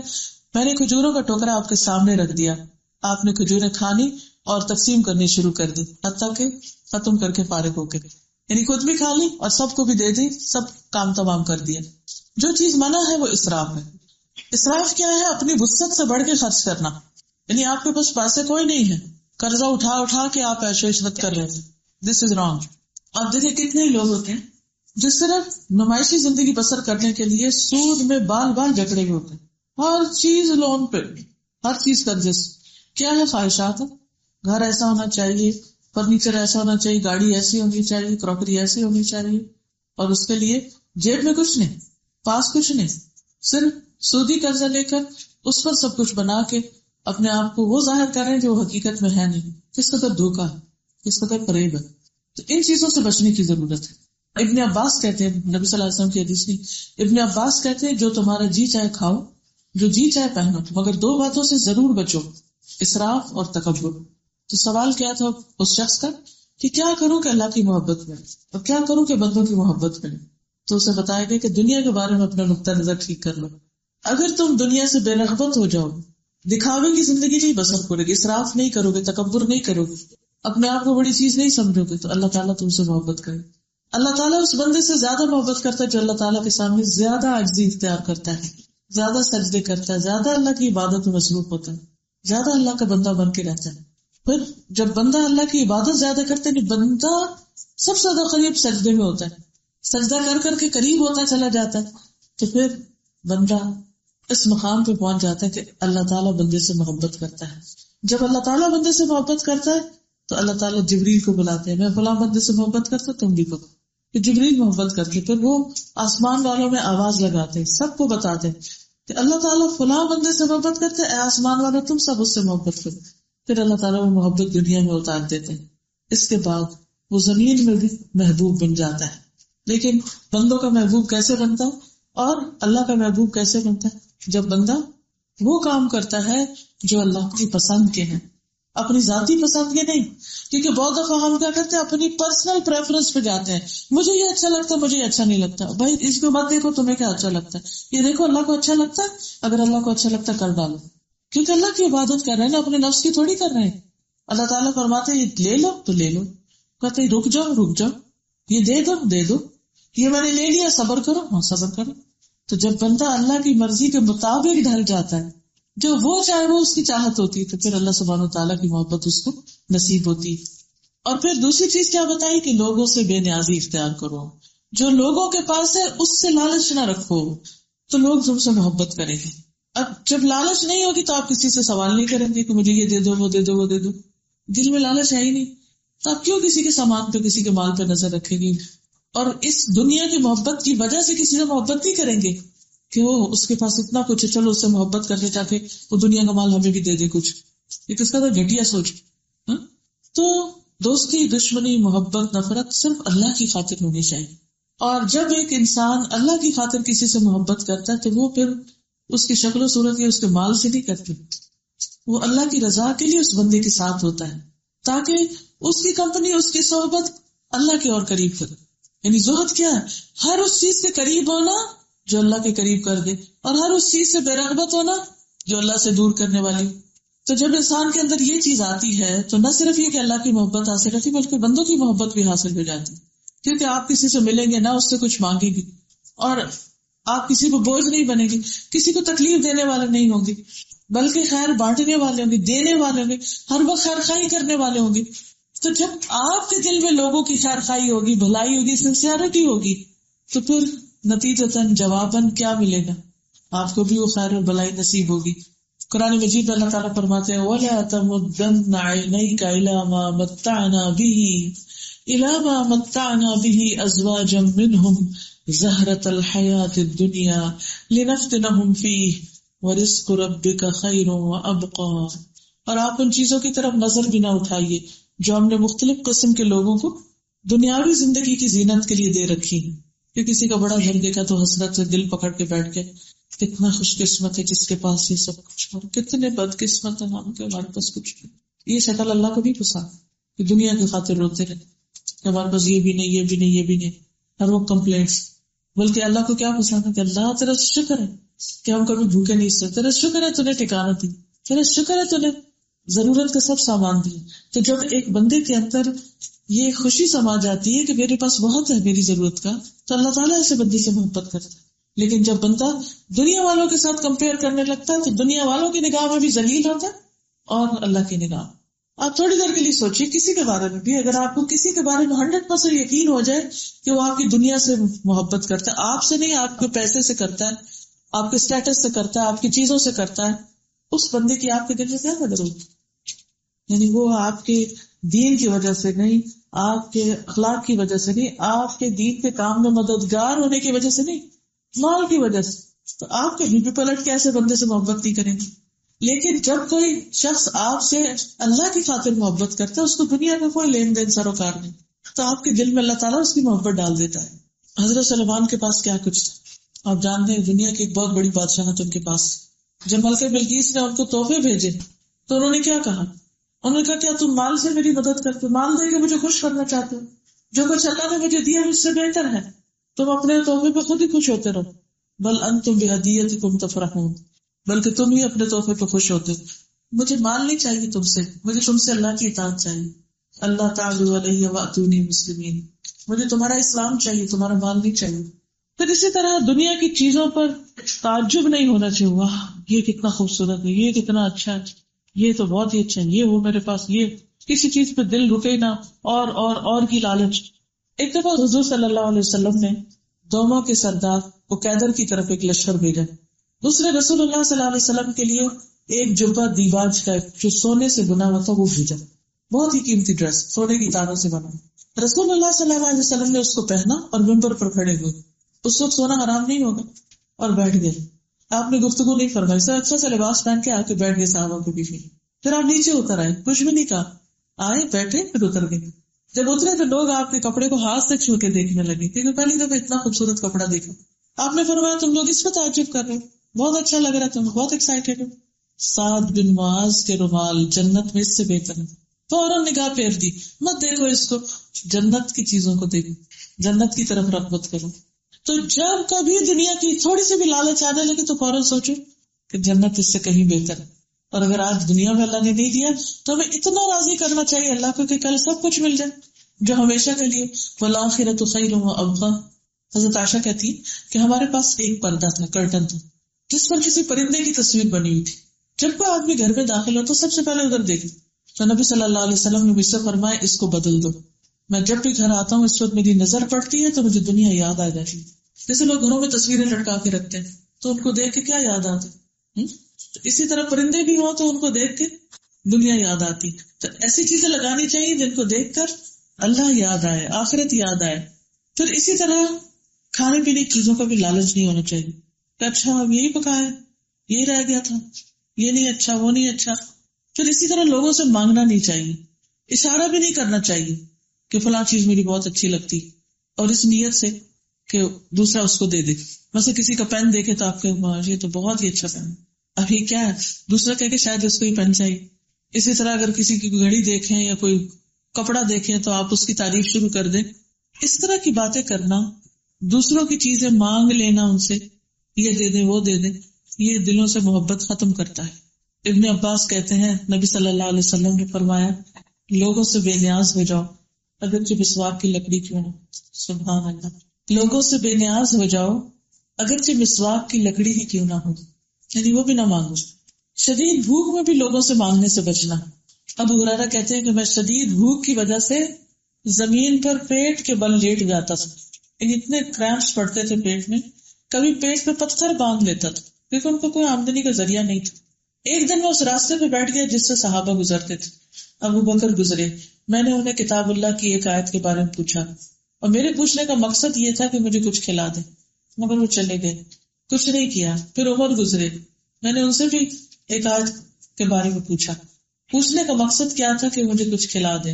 میں نے کھجوروں کا ٹوکرا آپ کے سامنے رکھ دیا, آپ نے کھجوریں کھانی اور تقسیم کرنی شروع کر دی, حتیٰ کہ ختم کر کے فارغ ہو کے, یعنی خود بھی کھا لی اور سب کو بھی دے دی, سب کام تمام کر دیا. جو چیز منع ہے وہ اسراف ہے. اسراف کیا ہے؟ اپنی وسعت سے بڑھ کے خرچ کرنا. یعنی آپ کے پاس پیسے کوئی نہیں ہے, قرضہ اٹھا اٹھا کے آپ عیش و عشرت کر رہے ہیں, دس از رانگ. آپ دیکھیں کتنے لوگ ہوتے ہیں جو صرف نمائشی زندگی بسر کرنے کے لیے سود میں بال بال جکڑے ہوئے ہوتے ہیں, ہر چیز لون پہ, ہر چیز قرضے سے. کیا ہے؟ خواہشات. گھر ایسا ہونا چاہیے, فرنیچر ایسا ہونا چاہیے, گاڑی ایسی ہونی چاہیے, کراکری ایسی ہونی چاہیے, اور اس کے لیے جیب میں کچھ نہیں, پاس کچھ نہیں, صرف سودی قرضہ لے کر اس پر سب کچھ بنا کے اپنے آپ کو وہ ظاہر کر رہے ہیں جو حقیقت میں ہے نہیں. کس قدر دھوکہ ہے, کس قدر فریب ہے. تو ان چیزوں سے بچنے کی ضرورت ہے. ابن عباس کہتے ہیں, نبی صلی اللہ علیہ وسلم کی حدیث نہیں, ابن عباس کہتے ہیں جو تمہارا جی چاہے کھاؤ, جو جی چاہے پہنو, مگر دو باتوں سے ضرور بچو, اسراف اور تکبر. تو سوال کیا تھا اس شخص کا کہ کیا کروں کہ اللہ کی محبت ملے اور کیا کروں کہ بندوں کی محبت ملے. تو اسے بتایا گیا کہ دنیا کے بارے میں اپنا نقطہ نظر ٹھیک کر لو. اگر تم دنیا سے بے رغبت ہو جاؤ, دکھاوے کی زندگی نہیں بسر کرو گے, اسراف نہیں کرو گے, تکبر نہیں کرو گے, اپنے آپ کو بڑی چیز نہیں سمجھو گے, تو اللہ تعالیٰ تم سے محبت کرے. اللہ تعالیٰ اس بندے سے زیادہ محبت کرتا ہے جو اللہ تعالیٰ کے سامنے زیادہ عاجزی اختیار کرتا ہے, زیادہ سجدے کرتا ہے, زیادہ اللہ کی عبادت میں مصروف ہوتا ہے, زیادہ اللہ کا بندہ بن کے رہتا ہے. پھر جب بندہ اللہ کی عبادت زیادہ کرتا ہے, بندہ سب سے زیادہ قریب سجدے میں ہوتا ہے, سجدہ کر کر کے قریب ہوتا چلا جاتا ہے, تو پھر بندہ اس مقام پہ پہنچ جاتا ہے کہ اللہ تعالیٰ بندے سے محبت کرتا ہے. جب اللہ تعالیٰ بندے سے محبت کرتا ہے تو اللہ تعالیٰ جبریل کو بلاتے ہیں, میں فلاں بندے سے محبت کرتا تم بھی کرو. کہ جبریل محبت کرتے, پھر وہ آسمان والوں میں آواز لگاتے, سب کو بتاتے کہ اللہ تعالیٰ فلاں بندے سے محبت کرتے, اے آسمان والوں تم سب اس سے محبت کرو. پھر اللہ تعالیٰ وہ محبت دنیا میں اتار دیتے ہیں. اس کے بعد وہ زمین میں بھی محبوب بن جاتا ہے. لیکن بندوں کا محبوب کیسے بنتا ہے اور اللہ کا محبوب کیسے بنتا ہے؟ جب بندہ وہ کام کرتا ہے جو اللہ کی پسند کے ہیں, اپنی ذاتی پسند کے نہیں. کیونکہ بہت دفعہ ہم کیا کرتے ہیں, اپنی پرسنل پریفرنس پہ جاتے ہیں, مجھے یہ اچھا لگتا ہے, مجھے یہ اچھا نہیں لگتا. بھائی اس کو مت دیکھو تمہیں کیا اچھا لگتا ہے, یہ دیکھو اللہ کو اچھا لگتا ہے. اگر اللہ کو اچھا لگتا ہے کر ڈالو, کیونکہ اللہ کی عبادت کر رہے ہیں نا, اپنے نفس کی تھوڑی کر رہے ہیں. اللہ تعالیٰ فرماتے ہیں یہ لے لو تو لے لو, کہتے ہیں رک جاؤ, یہ دے دو, یہ میں نے لے لیا, صبر کرو, ہاں صبر کرو. تو جب بندہ اللہ کی مرضی کے مطابق ڈھل جاتا ہے، جو وہ چاہے وہ اس کی چاہت ہوتی ہے، تو پھر اللہ سبحانہ وتعالیٰ کی محبت اس کو نصیب ہوتی ہے۔ اور پھر دوسری چیز کیا بتائی کہ لوگوں سے بے نیازی اختیار کرو، جو لوگوں کے پاس ہے اس سے لالچ نہ رکھو، تو لوگ تم سے محبت کریں گے۔ اب جب لالچ نہیں ہوگی تو آپ کسی سے سوال نہیں کریں گے کہ مجھے یہ دے دو، وہ دے دو، وہ دے دو، دل میں لالچ ہے ہی نہیں، تو آپ کیوں کسی کے سامان پہ، کسی کے مال پہ نظر رکھیں گے؟ اور اس دنیا کی محبت کی وجہ سے کسی سے محبت نہیں کریں گے کہ وہ اس کے پاس اتنا کچھ ہے، چلو اس سے محبت کرنے چاہتے وہ دنیا کا مال ہمیں بھی دے دے کچھ، یہ کس کا تو گھٹیا سوچ۔ تو دوستی، دشمنی، محبت، نفرت صرف اللہ کی خاطر ہونی چاہیے۔ اور جب ایک انسان اللہ کی خاطر کسی سے محبت کرتا ہے تو وہ پھر اس کی شکل و صورت یا اس کے مال سے نہیں کرتے، وہ اللہ کی رضا کے لیے اس بندے کے ساتھ ہوتا ہے تاکہ اس کی کمپنی، اس کی صحبت اللہ کے اور قریب کرے۔ یعنی زہد کیا ہے؟ ہر اس چیز کے قریب ہونا جو اللہ کے قریب کر دے، اور ہر اس چیز سے بے رغبت ہونا جو اللہ سے دور کرنے والی۔ تو جب انسان کے اندر یہ چیز آتی ہے تو نہ صرف یہ کہ اللہ کی محبت حاصل ہوتی بلکہ بندوں کی محبت بھی حاصل ہو جاتی، کیونکہ آپ کسی سے ملیں گے نہ اس سے کچھ مانگیں گے، اور آپ کسی کو بوجھ نہیں بنے گی، کسی کو تکلیف دینے والے نہیں ہوں گے، بلکہ خیر بانٹنے والے ہوں گے، دینے والے ہوں گے، ہر وقت خیر خائی کرنے والے ہوں گے۔ تو جب آپ کے دل میں لوگوں کی خیر خائی ہوگی، بھلائی ہوگی، سنسیئرٹی ہوگی، تو پھر نتیجتاً جواباً کیا ملے گا؟ آپ کو بھی وہ خیر اور بھلائی نصیب ہوگی۔ قرآن مجید اللہ تعالیٰ فرماتے ہیں وَلَا تَمُدَّنَّ عَيْنَيْكَ إِلَىٰ مَا مَتَّعْنَا بِهِ أَزْوَاجًا مِّنْهُمْ زَهْرَةَ الْحَيَاةِ الدُّنْيَا لِنَفْتِنَهُمْ فِيهِ وَرِزْقُ رَبِّكَ خَيْرٌ وَأَبْقَىٰ۔ اور آپ ان چیزوں کی طرف نظر بھی نہ اٹھائیے جو ہم نے مختلف قسم کے لوگوں کو دنیاوی زندگی کی زینت کے لیے دے رکھی ہیں۔ کہ کسی کا بڑا گھر دیکھا تو حسرت سے دل پکڑ کے بیٹھ گئے، کتنا خوش قسمت ہے جس کے پاس یہ سب کچھ، اور کتنے بد قسمت ہیں ہم کہ ہمارے پاس کچھ نہیں۔ یہ شکل اللہ کو نہیں پسند کہ دنیا کی خاطر روتے رہے کہ ہمارے پاس یہ بھی نہیں، یہ بھی نہیں، یہ بھی نہیں، ہر وقت کمپلینٹس۔ بلکہ اللہ کو کیا پسند ہے کہ اللہ تیرا شکر ہے کہ ہم کبھی بھوکے نہیں سوتے، تیرا شکر ہے تو نے ٹھکانہ دی، تیرا شکر ہے تو نے ضرورت کا سب سامان دیا۔ تو جب ایک بندے کے اندر یہ خوشی سما جاتی ہے کہ میرے پاس بہت ہے میری ضرورت کا، تو اللہ تعالیٰ ایسے بندے سے محبت کرتا ہے۔ لیکن جب بندہ دنیا والوں کے ساتھ کمپیئر کرنے لگتا ہے تو دنیا والوں کی نگاہ میں بھی ذلیل ہوتا ہے اور اللہ کی نگاہ۔ آپ تھوڑی دیر کے لیے سوچیے، کسی کے بارے میں بھی اگر آپ کو کسی کے بارے میں 100% یقین ہو جائے کہ وہ آپ کی دنیا سے محبت کرتا ہے، آپ سے نہیں، آپ کے پیسے سے کرتا ہے، آپ کے اسٹیٹس سے کرتا ہے، آپ کی چیزوں سے کرتا ہے، اس بندے کی آپ کے دل میں کیا قدر ہوگی؟ یعنی وہ آپ کے دین کی وجہ سے نہیں، آپ کے اخلاق کی وجہ سے نہیں، آپ کے دین کے کام میں مددگار ہونے کی وجہ سے نہیں، مال کی وجہ سے، تو آپ کبھی بھی پلٹ کے ایسے بندے سے محبت نہیں کریں گے۔ لیکن جب کوئی شخص آپ سے اللہ کی خاطر محبت کرتا ہے، اس کو دنیا میں کوئی لین دین سروکار نہیں، تو آپ کے دل میں اللہ تعالیٰ اس کی محبت ڈال دیتا ہے۔ حضرت سلیمان کے پاس کیا کچھ تھا آپ جانتے ہیں، دنیا کی ایک بہت بڑی بادشاہت ان کے پاس۔ جب ملکہ بلقیس نے ان کو تحفے بھیجے تو انہوں نے کیا کہا؟ انہوں نے کہا کیا تم مال سے میری مدد کرتے ہو، مال دے کے مجھے خوش کرنا چاہتے ہو؟ جو کچھ اللہ نے مجھے دیا اس سے بہتر ہے، تم اپنے تحفے پہ خود ہی خوش ہوتے رہو۔ بل انتم بہدیتکم تفرحون، بلکہ تم ہی اپنے تحفے پہ خوش ہوتے ہو۔ مجھے مال نہیں چاہیے تم سے، مجھے تم سے اللہ کی اطاعت چاہیے۔ اللہ تعالی علیہ واتونی مسلمین، مجھے تمہارا اسلام چاہیے، تمہارا مال نہیں چاہیے۔ پھر اسی طرح دنیا کی چیزوں پر تعجب نہیں ہونا چاہیے، واہ یہ کتنا خوبصورت ہے، یہ کتنا اچھا ہے، یہ تو بہت ہی اچھا ہے، یہ ہو میرے پاس، یہ کسی چیز پہ دل رکے نہ، اور کی لالچ۔ ایک دفعہ حضور صلی اللہ علیہ وسلم نے دوموں کے سردار عقیدر کی طرف ایک لشکر بھیجا، دوسرے رسول اللہ صلی اللہ علیہ وسلم کے لیے ایک جبہ دیباج کا جو سونے سے بنا ہوا تھا وہ بھیجا، بہت ہی قیمتی ڈریس، سونے کی تاروں سے بنا۔ رسول اللہ صلی اللہ علیہ وسلم نے اس کو پہنا اور ممبر پر کھڑے ہوئے، اس وقت سونا حرام نہیں ہوگا، اور بیٹھ گئے۔ آپ نے گفتگو نہیں فرمائی، سے اچھا سا لباس پہن کے آ کے بیٹھ گئے صحابہ کے بیچ میں۔ پھر آپ نیچے اتر آئے، کچھ بھی نہیں کہا، آئے بیٹھے پھر اتر گئے۔ جب اترے تو لوگ آپ کے کپڑے کو ہاتھ سے چھو کے دیکھنے لگے، کیونکہ پہلی دفعہ اتنا خوبصورت کپڑا دیکھا۔ آپ نے فرمایا تم لوگ اس پہ تعجب کر رہے ہو، بہت اچھا لگ رہا ہے، تم بہت ایکسائٹیڈ ہو۔ سعد بن معاذ کے رومال جنت میں اس سے بہتر ہے۔ فوراً نگاہ پھیر دی، مت دیکھو اس کو، جنت کی چیزوں کو دیکھو، جنت کی طرف رغبت کرو۔ تو جب کبھی دنیا کی تھوڑی سی بھی لالچ آنے لگے تو فوراً سوچو کہ جنت اس سے کہیں بہتر ہے۔ اور اگر آج دنیا میں اللہ نے نہیں دیا تو ہمیں اتنا راضی کرنا چاہیے اللہ کو کہ کل سب کچھ مل جائے جو ہمیشہ کے لیے، والآخرۃ خیر وابقیٰ، حضرت عائشہ کہتی کہ ہمارے پاس ایک پردہ تھا، کرٹن تھا، جس پر کسی پرندے کی تصویر بنی ہوئی تھی. جب کوئی آدمی گھر میں داخل ہو تو سب سے پہلے ادھر دیکھے. تو نبی صلی اللہ علیہ وسلم نے مجھ سے فرمایا اس کو بدل دو. میں جب بھی گھر آتا ہوں اس وقت میری نظر پڑتی ہے تو مجھے دنیا یاد آ جاتی ہے. جیسے لوگ گھروں میں تصویریں لٹکا کے رکھتے ہیں تو ان کو دیکھ کے کیا یاد آتی، اسی طرح پرندے بھی ہوں تو ان کو دیکھ کے دنیا یاد آتی. تو ایسی چیزیں لگانی چاہیے جن کو دیکھ کر اللہ یاد آئے، آخرت یاد آئے. پھر اسی طرح کھانے پینے کی چیزوں کا بھی لالچ نہیں ہونا چاہیے کہ اچھا اب یہی پکایا، یہی رہ گیا تھا، یہ نہیں اچھا، وہ نہیں اچھا. پھر اسی طرح لوگوں سے مانگنا نہیں چاہیے، اشارہ بھی نہیں کرنا چاہیے کہ فلاں چیز میری بہت اچھی لگتی، اور اس نیت سے کہ دوسرا اس کو دے دے. مثلا کسی کا پین دیکھے تو آپ کے یہ تو بہت ہی اچھا پین، اب یہ کیا ہے، دوسرا کہہ کہ شاید اس کو یہ پین چاہیے. اسی طرح اگر کسی کی گھڑی دیکھیں یا کوئی کپڑا دیکھیں تو آپ اس کی تعریف شروع کر دیں. اس طرح کی باتیں کرنا، دوسروں کی چیزیں مانگ لینا ان سے، یہ دے دیں وہ دے دیں، یہ دلوں سے محبت ختم کرتا ہے. ابن عباس کہتے ہیں نبی صلی اللہ علیہ وسلم نے فرمایا لوگوں سے بے نیاز ہو جاؤ اگرچہ مسواک کی لکڑی کیوں نہ. سبحان اللہ. لوگوں سے بے نیاز ہو جاؤ اگرچہ مسواک کی لکڑی ہی کیوں نہ ہو، یعنی وہ بھی نہ مانگو. شدید بھوک میں بھی لوگوں سے مانگنے سے بچنا. ابو ہریرہ کہتے ہیں کہ میں شدید بھوک کی وجہ سے زمین پر پیٹ کے بل لیٹ جاتا تھا، اتنے کریمپس پڑتے تھے پیٹ میں، کبھی پیٹ پہ پتھر باندھ لیتا تھا کیونکہ ان کو کوئی آمدنی کا ذریعہ نہیں تھا. ایک دن میں اس راستے پہ بیٹھ گیا جس سے صحابہ گزرتے تھے. ابو بکر گزرے، میں نے انہیں کتاب اللہ کی ایک آیت کے بارے میں پوچھا اور میرے پوچھنے کا مقصد یہ تھا کہ مجھے کچھ کھلا دیں، مگر وہ چلے گئے، کچھ نہیں کیا. پھر عمر گزرے، میں نے ان سے بھی ایک آیت کے بارے میں پوچھنے کا مقصد کیا تھا کہ مجھے کچھ کھلا دیں،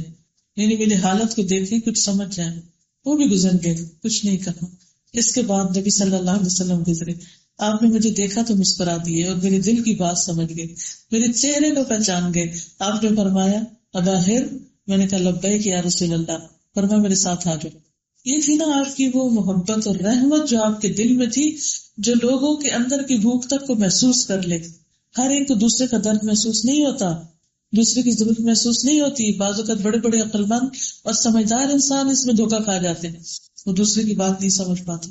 یعنی میری حالت کو دیکھیں کچھ سمجھ جائیں. وہ بھی گزر گئے، کچھ نہیں کہا. اس کے بعد نبی صلی اللہ علیہ وسلم گزرے، آپ نے مجھے دیکھا تو مسکرا دیے اور میرے دل کی بات سمجھ گئے، میرے چہرے کو پہچان گئے. آپ نے فرمایا اباہر، میں نے کہا لبیک یا رسول اللہ. فرمایا میرے ساتھ آ جاؤ. یہ تھی نا آپ کی وہ محبت اور رحمت جو آپ کے دل میں تھی، جو لوگوں کے اندر کی بھوک تک کو محسوس کر لے. ہر ایک کو دوسرے کا درد محسوس نہیں ہوتا، دوسرے کی ضرورت محسوس نہیں ہوتی. بعض اوقات بڑے بڑے عقل مند اور سمجھدار انسان اس میں دھوکہ کھا جاتے ہیں، وہ دوسرے کی بات نہیں سمجھ پاتے.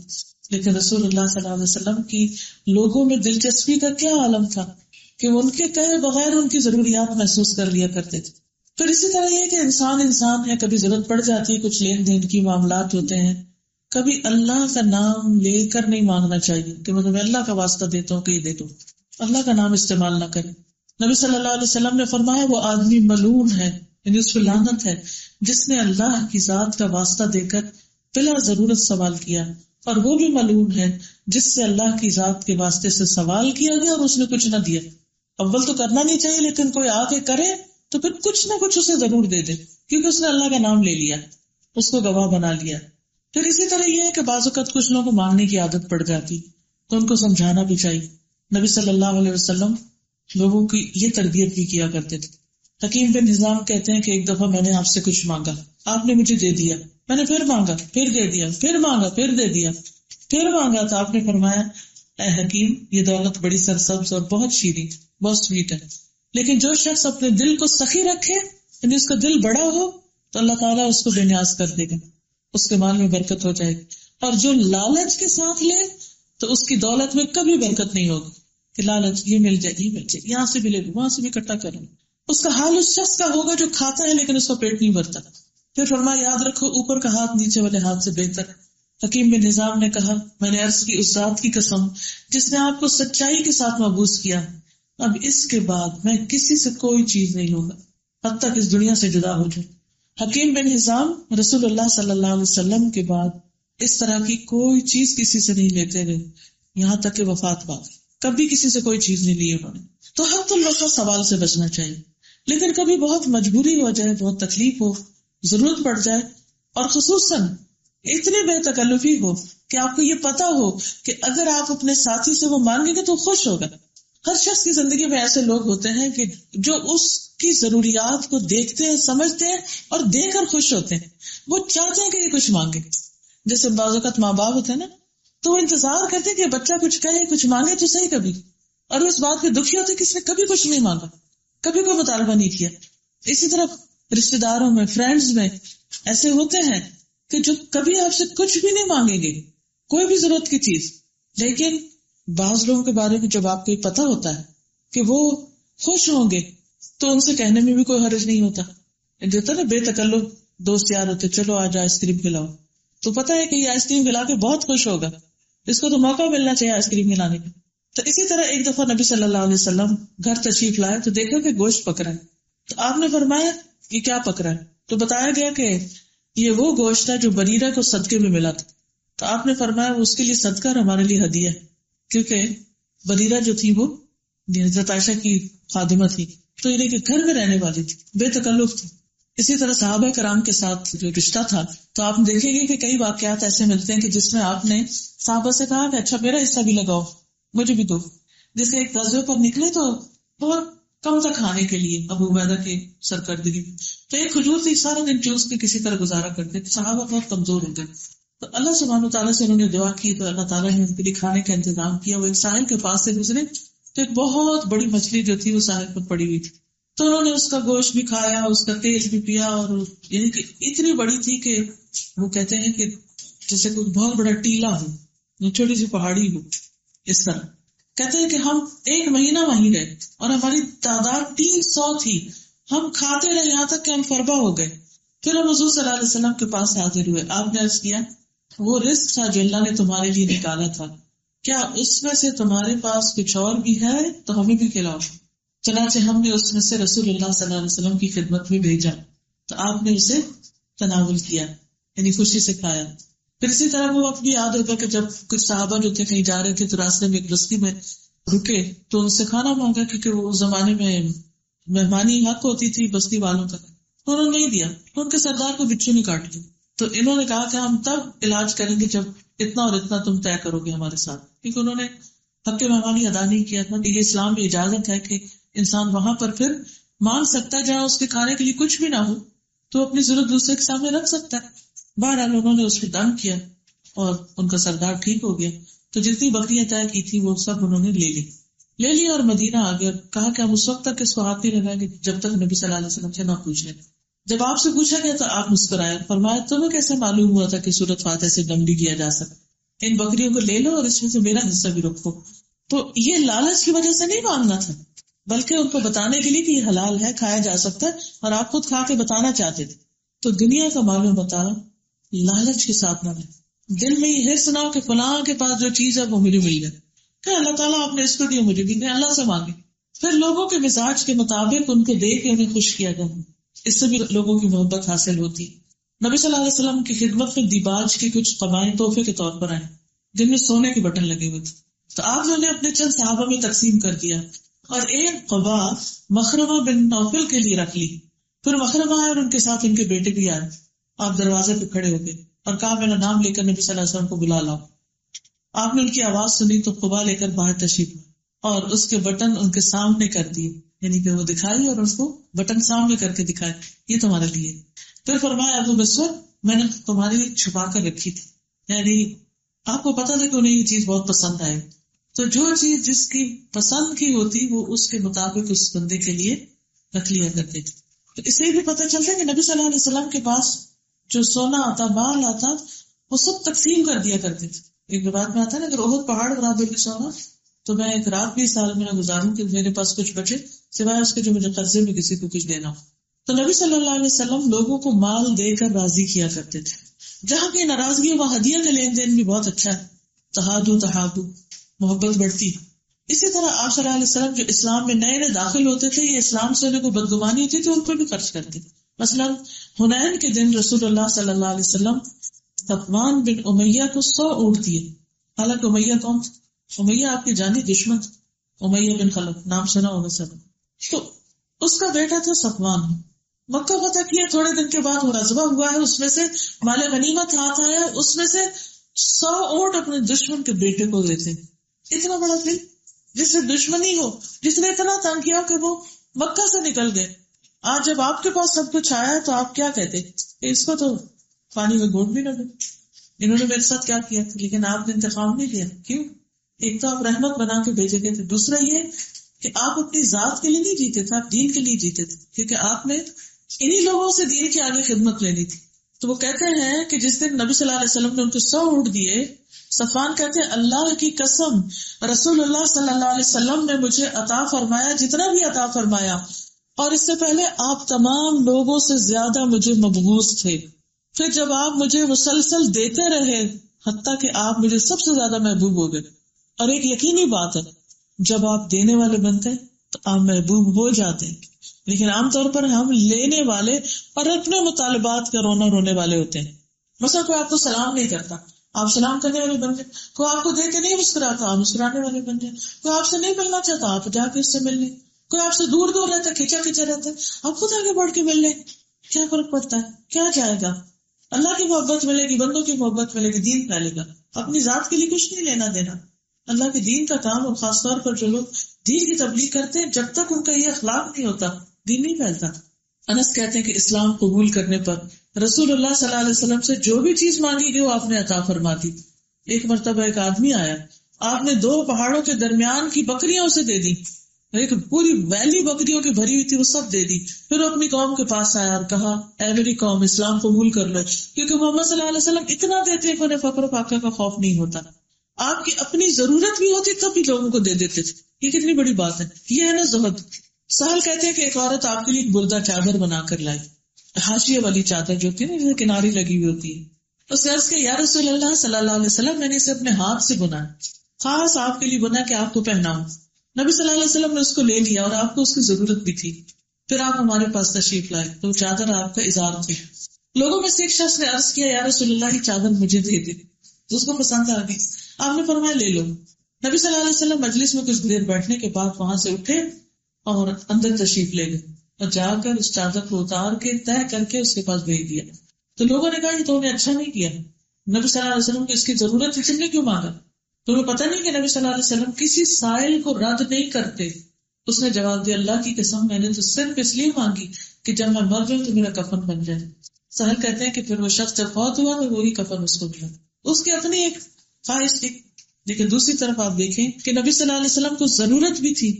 لیکن رسول اللہ صلی اللہ علیہ وسلم کی لوگوں میں دلچسپی کا کیا عالم تھا کہ وہ ان کے کہے بغیر ان کی ضروریات محسوس کر لیا کرتے تھے. پھر اسی طرح یہ کہ انسان ہے، کبھی ضرورت پڑ جاتی ہے، کچھ لین دین کی معاملات ہوتے ہیں، کبھی اللہ کا نام لے کر نہیں مانگنا چاہیے کہ میں اللہ کا واسطہ دیتا ہوں کہ یہ دے دو، اللہ کا نام استعمال نہ کرے. نبی صلی اللہ علیہ وسلم نے فرمایا وہ آدمی ملعون ہے، یعنی اس پہ لعنت ہے، جس نے اللہ کی ذات کا واسطہ دے کر بلا ضرورت سوال کیا، اور وہ بھی ملعون ہے جس سے اللہ کی ذات کے واسطے سے سوال کیا گیا اور اس نے کچھ نہ دیا. اول تو کرنا نہیں چاہیے، لیکن کوئی آ کے کرے تو پھر کچھ نہ کچھ اسے ضرور دے دے، کیونکہ اس نے اللہ کا نام لے لیا، اس کو گواہ بنا لیا. پھر اسی طرح یہ ہے کہ بعض اوقات کچھ لوگوں کو مانگنے کی عادت پڑ جاتی تو ان کو سمجھانا بھی چاہیے. نبی صلی اللہ علیہ وسلم لوگوں کی یہ تربیت بھی کیا کرتے تھے. حکیم بن حزام کہتے ہیں کہ ایک دفعہ میں نے آپ سے کچھ مانگا، آپ نے مجھے دے دیا، میں نے پھر مانگا، پھر دے دیا، پھر مانگا، پھر دے دیا، پھر مانگا تو آپ نے فرمایا اے حکیم، یہ دولت بڑی سرسبز اور بہت شیریں، بہت سویٹ ہے، لیکن جو شخص اپنے دل کو سخی رکھے، یعنی اس کا دل بڑا ہو، تو اللہ تعالیٰ اس کو بے نیاز کر دے گا، اس کے مال میں برکت ہو جائے گی. اور جو لالچ کے ساتھ لے تو اس کی دولت میں کبھی برکت نہیں ہوگی کہ لالچ یہ مل جائے، یہ مل جائے، یہاں سے بھی لے لوں، وہاں سے بھی اکٹھا کروں. اس کا حال اس شخص کا ہوگا جو کھاتا ہے لیکن اس کا پیٹ نہیں بھرتا. پھر فرمایا یاد رکھو اوپر کا ہاتھ نیچے والے ہاتھ سے بہتر. حکیم بن نظام نے کہا میں نے عرض کی اس ذات کی قسم جس نے آپ کو سچائی کے ساتھ مبعوث کیا، اب اس کے بعد میں کسی سے کوئی چیز نہیں لوں گا حتیٰ کہ اس دنیا سے جدا ہو جائے. حکیم بن حزام رسول اللہ صلی اللہ علیہ وسلم کے بعد اس طرح کی کوئی چیز کسی سے نہیں لیتے گئے یہاں تک کہ وفات پا گئی، کبھی کسی سے کوئی چیز نہیں لی انہوں نے. تو حق اللہ کا سوال سے بچنا چاہیے، لیکن کبھی بہت مجبوری ہو جائے، بہت تکلیف ہو، ضرورت پڑ جائے، اور خصوصاً اتنی بے تکلفی ہو کہ آپ کو یہ پتا ہو کہ اگر آپ اپنے ساتھی سے وہ مانگیں گے تو خوش ہوگا. ہر شخص کی زندگی میں ایسے لوگ ہوتے ہیں کہ جو اس کی ضروریات کو دیکھتے ہیں، سمجھتے ہیں اور دے کر خوش ہوتے ہیں. وہ چاہتے ہیں کہ یہ کچھ مانگے. جیسے بعض اوقات ماں باپ ہوتے ہیں نا، تو وہ انتظار کرتے ہیں کہ بچہ کچھ کہے، کچھ مانگے تو صحیح کبھی، اور وہ اس بات پہ دکھی ہوتے کہ اس نے کبھی کچھ نہیں مانگا، کبھی کوئی مطالبہ نہیں کیا. اسی طرح رشتے داروں میں، فرینڈز میں ایسے ہوتے ہیں کہ جو کبھی آپ سے کچھ بھی نہیں مانگیں گے، کوئی بھی ضرورت کی چیز. لیکن بعض لوگوں کے بارے میں جب آپ کو پتا ہوتا ہے کہ وہ خوش ہوں گے تو ان سے کہنے میں بھی کوئی حرج نہیں ہوتا. جو نا بے تکلف دوست یار ہوتے, چلو آج آئس کریم کھلاؤ, تو پتا ہے کہ یہ آئس کریم کھلا کے بہت خوش ہوگا, اس کو تو موقع ملنا چاہیے آئس کریم کھلانے کا. تو اسی طرح ایک دفعہ نبی صلی اللہ علیہ وسلم گھر تشریف لائے تو دیکھا کہ گوشت پک رہا ہے. تو آپ نے فرمایا یہ کیا پک رہا ہے؟ تو بتایا گیا کہ یہ وہ گوشت ہے جو بریرہ کو صدقے میں ملا تھا. تو آپ نے فرمایا اس کے لیے صدقہ اور ہمارے لیے ہدیہ ہے, کیونکہ بریرہ جو تھی وہ حضرت عائشہ کی خادمہ تھی, تو یعنی کہ گھر میں رہنے والی تھی, بے تکلف تھی. اسی طرح صحابہ کرام کے ساتھ جو رشتہ تھا, تو آپ دیکھیں گے کہ کئی واقعات ایسے ملتے ہیں کہ جس میں آپ نے صحابہ سے کہا کہ اچھا میرا حصہ بھی لگاؤ, مجھے بھی دو. جیسے ایک غزوے پر نکلے تو بہت کم تک کھانے کے لیے ابو عبیدہ کی سرکردگی, تو ایک کھجور تھی, سارا دن چوس کے کسی طرح گزارا کرتے. صحابہ بہت کمزور ہو گئے, تو اللہ سبحانہ تعالیٰ سے انہوں نے دعا کی, تو اللہ تعالیٰ نے ان کے لیے کھانے کا انتظام کیا. وہ ایک ساحل کے پاس سے گزرے تو ایک بہت بڑی مچھلی جو تھی وہ ساحل پر پڑی ہوئی تھی, تو انہوں نے اس کا گوشت بھی کھایا, اس کا تیل بھی پیا, اور یعنی کہ اتنی بڑی تھی کہ وہ کہتے ہیں کہ جیسے کوئی بہت بڑا ٹیلا ہو, چھوٹی سی پہاڑی ہو, اس طرح. کہتے ہیں کہ ہم 1 مہینہ وہیں رہے اور ہماری تعداد 300 تھی. ہم کھاتے رہے یہاں تک کہ ہم فربا ہو گئے. پھر ہم حضور صلی اللہ علیہ وسلم کے پاس حاضر ہوئے. آپ نے عرض کیا وہ رزق تھا جو اللہ نے تمہارے لیے نکالا تھا, کیا اس میں سے تمہارے پاس کچھ اور بھی ہے تو ہمیں بھی کھلاؤ. چنانچہ ہم نے اس میں سے رسول اللہ صلی اللہ علیہ وسلم کی خدمت میں بھیجا, تو آپ نے اسے تناول کیا, یعنی خوشی سے کھایا. پھر اسی طرح وہ اپنی یاد ہوگا کہ جب کچھ صحابہ جو تھے کہیں جا رہے تھے تو راستے میں ایک بستی میں رکے تو ان سے کھانا مانگا, کیونکہ وہ اس زمانے میں مہمانی حق ہوتی تھی بستی والوں کا, تو انہوں نے نہیں دیا. تو ان کے سردار کو بچھو نہیں کاٹ لی. تو انہوں نے کہا کہ ہم تب علاج کریں گے جب اتنا اور اتنا تم طے کرو گے ہمارے ساتھ, کیونکہ انہوں نے حق مہمانی ادا نہیں کیا تھا. یہ اسلام میں اجازت ہے کہ انسان وہاں پر پھر مانگ سکتا ہے, جہاں اس کے کھانے کے لیے کچھ بھی نہ ہو تو اپنی ضرورت دوسرے کے سامنے رکھ سکتا ہے. بہرحال انہوں نے اس پہ دم کیا اور ان کا سردار ٹھیک ہو گیا. تو جتنی بکریاں طے کی تھی وہ سب انہوں نے لے لی اور مدینہ آ گیا. کہا کہ ہم اس وقت تک اس کو ہاتھ نہیں لگائیں گے جب تک نبی صلی اللہ علیہ وسلم سے نہ پوچھ لیں. جب آپ سے پوچھا گیا تو آپ مسکرائے, فرمایا تمہیں کیسے معلوم ہوا تھا کہ سورۃ فاتحہ سے دم بھی کیا جا سکتا, ان بکریوں کو لے لو اور اس میں سے میرا حصہ بھی رکھو. تو یہ لالچ کی وجہ سے نہیں مانگنا تھا, بلکہ ان کو بتانے کے لیے کہ یہ حلال ہے, کھایا جا سکتا ہے, اور آپ خود کھا کے بتانا چاہتے تھے. تو دنیا کا مال و متاع لالچ کے ساتھ نہ لیں. دل میں یہ حرص نہ ہو کہ فلاں کے پاس جو چیز ہے وہ مجھے مل جائے, کہ اللہ تعالیٰ آپ نے اس کو دیا مجھے بھی دیا, اللہ سے مانگے. پھر لوگوں کے مزاج کے مطابق ان کو دے کے انہیں خوش کیا جائے, اس سے بھی لوگوں کی محبت حاصل ہوتی. نبی صلی اللہ علیہ وسلم کی خدمت میں دیباج کی کچھ قبائیں تحفے کے طور پر آئیں جن میں سونے کے بٹن لگے ہوئے تھے, تو آپ نے اپنے چند صحابہ میں تقسیم کر دیا اور ایک قبا مخرمہ بن نوفل کے لیے رکھ لی. پھر مخرمہ آئے اور ان کے ساتھ ان کے بیٹے بھی آئے. آپ دروازے پہ کھڑے ہو گئے اور کہا میرا نام لے کر نبی صلی اللہ علیہ وسلم کو بلا لاؤ. آپ نے ان کی آواز سنی تو قبا لے کر باہر تشریف اور اس کے بٹن ان کے سامنے کر دیے, یعنی کہ وہ دکھائی اور اس کو بٹن سامنے کر کے دکھائے, یہ تمہارے لیے. پھر فرمایا ابو بسر میں نے تمہارے لیے چھپا کر رکھی تھی, یعنی آپ کو پتا تھا کہ انہیں یہ چیز بہت پسند آئے, تو جو چیز جس کی پسند کی ہوتی وہ اس کے مطابق اس بندے کے لیے رکھ لیا کرتے تھے. تو اس سے بھی پتہ چلتا ہے کہ نبی صلی اللہ علیہ وسلم کے پاس جو سونا آتا مال آتا وہ سب تقسیم کر دیا کرتے تھے. ایک بات میں آتا ہے نا, اگر احد پہاڑ برابر بھی سونا تو میں ایک رات بھی سال میں نہ گزاروں کہ میرے پاس کچھ بچے سوائے اس کے جو مجھے قرضے میں کسی کو کچھ دینا ہو. تو نبی صلی اللہ علیہ وسلم لوگوں کو مال دے کر راضی کیا کرتے تھے. جہاں کی ناراضگی وہاں ہدیہ کا لین دین بھی بہت اچھا ہے, تحادو محبت بڑھتی. اسی طرح آپ صلی اللہ علیہ وسلم جو اسلام میں نئے داخل ہوتے تھے, یہ اسلام سے انہیں کو بدگمانی ہوتی تھی, ان کو بھی خرچ کرتے. مثلا حنین کے دن رسول اللہ صلی اللہ علیہ وسلم صفوان بن امیہ کو 100 اونٹ دیے. حالانکہ امیہ کون تھا؟ امیہ آپ کی جانی دشمن, امیہ بن خلف نام سنا ہوگا سب. تو اس کا بیٹا تھا صفوان. مکہ فتح کیا, تھوڑے دن کے بعد وہ رضوہ ہوا ہے, اس میں سے مال غنیمت ہاتھ آیا, اس میں سے 100 اونٹ اپنے دشمن کے بیٹے کو دیتے. اتنا بڑا دل جس سے دشمنی ہو, جس نے اتنا تنگ کیا کہ وہ مکہ سے نکل گئے. آج جب آپ کے پاس سب کچھ آیا تو آپ کیا کہتے کہ اس کو تو پانی میں گھونٹ بھی نہ دو, انہوں نے میرے ساتھ کیا کیا. لیکن آپ نے انتقام نہیں لیا. کیوں؟ ایک تو آپ رحمت بنا کے بھیجے گئے تھے, دوسرا یہ کہ آپ اپنی ذات کے لیے نہیں جیتے تھے, آپ دین کے لیے جیتے تھے, کیونکہ آپ نے انہی لوگوں سے دین کے آگے خدمت لینی تھی. تو وہ کہتے ہیں کہ جس دن نبی صلی اللہ علیہ وسلم نے ان کے 100 اونٹ دیے، صفوان کہتے ہیں اللہ کی قسم رسول اللہ صلی اللہ علیہ وسلم نے مجھے عطا فرمایا جتنا بھی عطا فرمایا، اور اس سے پہلے آپ تمام لوگوں سے زیادہ مجھے مبغوض تھے، پھر جب آپ مجھے مسلسل دیتے رہے حتیٰ کہ آپ مجھے سب سے زیادہ محبوب ہو گئے۔ اور ایک یقینی بات ہے، جب آپ دینے والے بنتے ہیں تو آپ محبوب ہو جاتے ہیں، لیکن عام طور پر ہم لینے والے اور اپنے مطالبات کا رونے والے ہوتے ہیں۔ مثلا کوئی آپ کو سلام نہیں کرتا، آپ سلام کرنے والے بن جائیں، کوئی آپ کو دیکھ کے نہیں مسکراتا، آپ مسکرانے والے بن جائیں، کوئی آپ سے نہیں ملنا چاہتا آپ جا کے اس سے مل لیں، کوئی آپ سے دور دور رہتا ہے کھچا رہتا ہے آپ خود آگے بڑھ کے مل لیں، کیا فرق پڑتا ہے، کیا جائے گا؟ اللہ کی محبت ملے گی، بندوں کی محبت ملے گی، دین پھیلے گا۔ اپنی ذات کے لیے کچھ نہیں لینا دینا، اللہ کے دین کا کام، اور خاص طور پر جو لوگ دین کی تبلیغ کرتے ہیں جب تک ان کا یہ اخلاق نہیں ہوتا دین نہیں پھیلتا۔ انس کہتے ہیں کہ اسلام قبول کرنے پر رسول اللہ صلی اللہ علیہ وسلم سے جو بھی چیز مانگی گئی وہ آپ نے عطا فرما دی۔ ایک مرتبہ ایک آدمی آیا، آپ نے 2 پہاڑوں کے درمیان کی بکریاں اسے دے دی، ایک پوری ویلی بکریوں کی بھری ہوئی تھی وہ سب دے دی۔ پھر وہ اپنی قوم کے پاس آیا اور کہا اے میری قوم اسلام قبول کر لو، کیونکہ محمد صلی اللہ علیہ وسلم اتنا دیتے ہیں کہ انہیں فقر و فاقہ کا خوف نہیں ہوتا، آپ کی اپنی ضرورت بھی ہوتی تب بھی لوگوں کو دے دیتے تھے۔ یہ کتنی بڑی بات ہے، یہ ہے نا زہد۔ سہل کہتے ہیں کہ ایک عورت آپ کے لیے ایک بردہ چادر بنا کر لائی، حاشیے والی چادر جو ہوتی ہے نا جسے کناری لگی ہوئی ہوتی ہے۔ اس نے عرض کیا یا رسول اللہ صلی اللہ علیہ وسلم میں نے اسے اپنے ہاتھ سے بنا، خاص آپ کے لیے بنا کہ آپ کو پہناؤں۔ نبی صلی اللہ علیہ وسلم نے اس کو لے لیا اور آپ کو اس کی ضرورت بھی تھی، پھر آپ ہمارے پاس تشریف لائے تو چادر آپ کا اظہار تھی۔ لوگوں میں سے ایک شخص نے عرض کیا یا رسول اللہ کی چادر مجھے دے دے، اس کو پسند آ گئی، آپ نے فرمایا لے لو۔ نبی صلی اللہ علیہ وسلم مجلس میں کچھ دیر بیٹھنے کے بعد وہاں سے اٹھے اور اندر تشریف لے گئے اور جا کر اس چادر کو اتار کے طے کر کے اس کے پاس بھیج دیا۔ تو لوگوں نے کہا یہ تو انہیں اچھا نہیں کیا، نبی صلی اللہ علیہ وسلم کو اس کی ضرورت تھی، تم نے کیوں مانگا؟ تمہیں پتہ نہیں کہ نبی صلی اللہ علیہ وسلم کسی سائل کو رد نہیں کرتے۔ اس نے جواب دیا اللہ کی قسم میں نے تو صرف اس لیے مانگی کہ جب میں مر جاؤں تو میرا کفن بن جائے۔ سہل کہتے ہیں کہ پھر وہ شخص جب فوت ہوا تو وہی کفن اس کو ملا۔ اس کی اپنی ایک خواہش تھی، لیکن دوسری طرف آپ دیکھیں کہ نبی صلی اللہ علیہ وسلم کو ضرورت بھی تھی،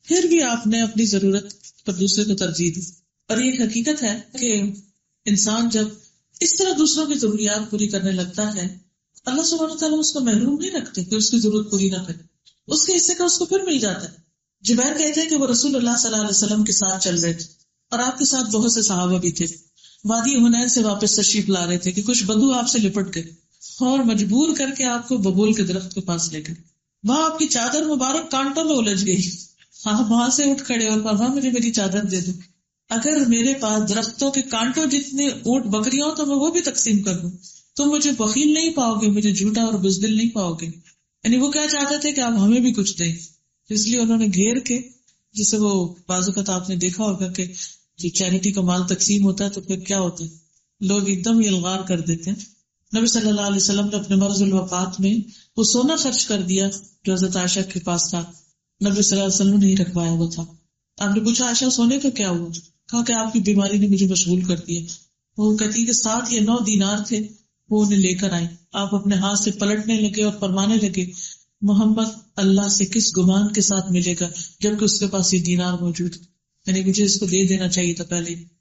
پھر بھی آپ نے اپنی ضرورت پر دوسرے کو ترجیح دی۔ اور یہ حقیقت ہے کہ انسان جب اس طرح دوسروں کی ضروریات پوری کرنے لگتا ہے اللہ سبحانہ وتعالیٰ اس کو محروم نہیں رکھتے کہ اس کی ضرورت پوری نہ کرے، اس کے حصے کا اس کو پھر مل جاتا ہے۔ جبیر کہتے ہیں کہ وہ رسول اللہ صلی اللہ علیہ وسلم کے ساتھ چل رہے تھے اور آپ کے ساتھ بہت سے صحابہ بھی تھے، وادی حنین سے واپس تشریف لا رہے تھے کہ کچھ بدو آپ سے لپٹ گئے اور مجبور کر کے آپ کو ببول کے درخت کے پاس لے گئے۔ وہاں آپ کی چادر مبارک کانٹوں میں الجھ گئی، آپ وہاں سے اٹھ کھڑے اور کہا مجھے میری چادر دے دو، اگر میرے پاس درختوں کے کانٹوں جتنے اونٹ بکریاں ہوں تو میں وہ بھی تقسیم کر دوں، تم مجھے بخیل نہیں پاؤ گے، مجھے جھوٹا اور بزدل نہیں پاؤ گے۔ یعنی وہ کیا چاہتے تھے کہ آپ ہمیں بھی کچھ دیں، اس لیے انہوں نے گھیر کے، جسے وہ بعض اوقات آپ نے دیکھا ہوگا کہ جو چیریٹی کا مال تقسیم ہوتا ہے تو پھر کیا ہوتا ہے، لوگ ایک دم ہی الغار کر دیتے ہیں۔ نبی صلی اللہ علیہ وسلم نے اپنے مرض الوفات میں وہ سونا خرچ کر دیا جو حضرت عائشہ کے پاس تھا، نبی صلی اللہ علیہ وسلم نے ہی رکھوایا وہ تھا۔ آپ نے پوچھا عائشہ سونے کا کیا ہوا؟ کہا کہ آپ کی بیماری نے مجھے مشغول کر دیا۔ وہ کہتی کہ 7 یا 9 دینار تھے، وہ انہیں لے کر آئیں، آپ اپنے ہاتھ سے پلٹنے لگے اور فرمانے لگے محمد اللہ سے کس گمان کے ساتھ ملے گا جبکہ اس کے پاس یہ دینار موجود، یعنی مجھے اس کو دے دینا چاہیے تھا پہلے۔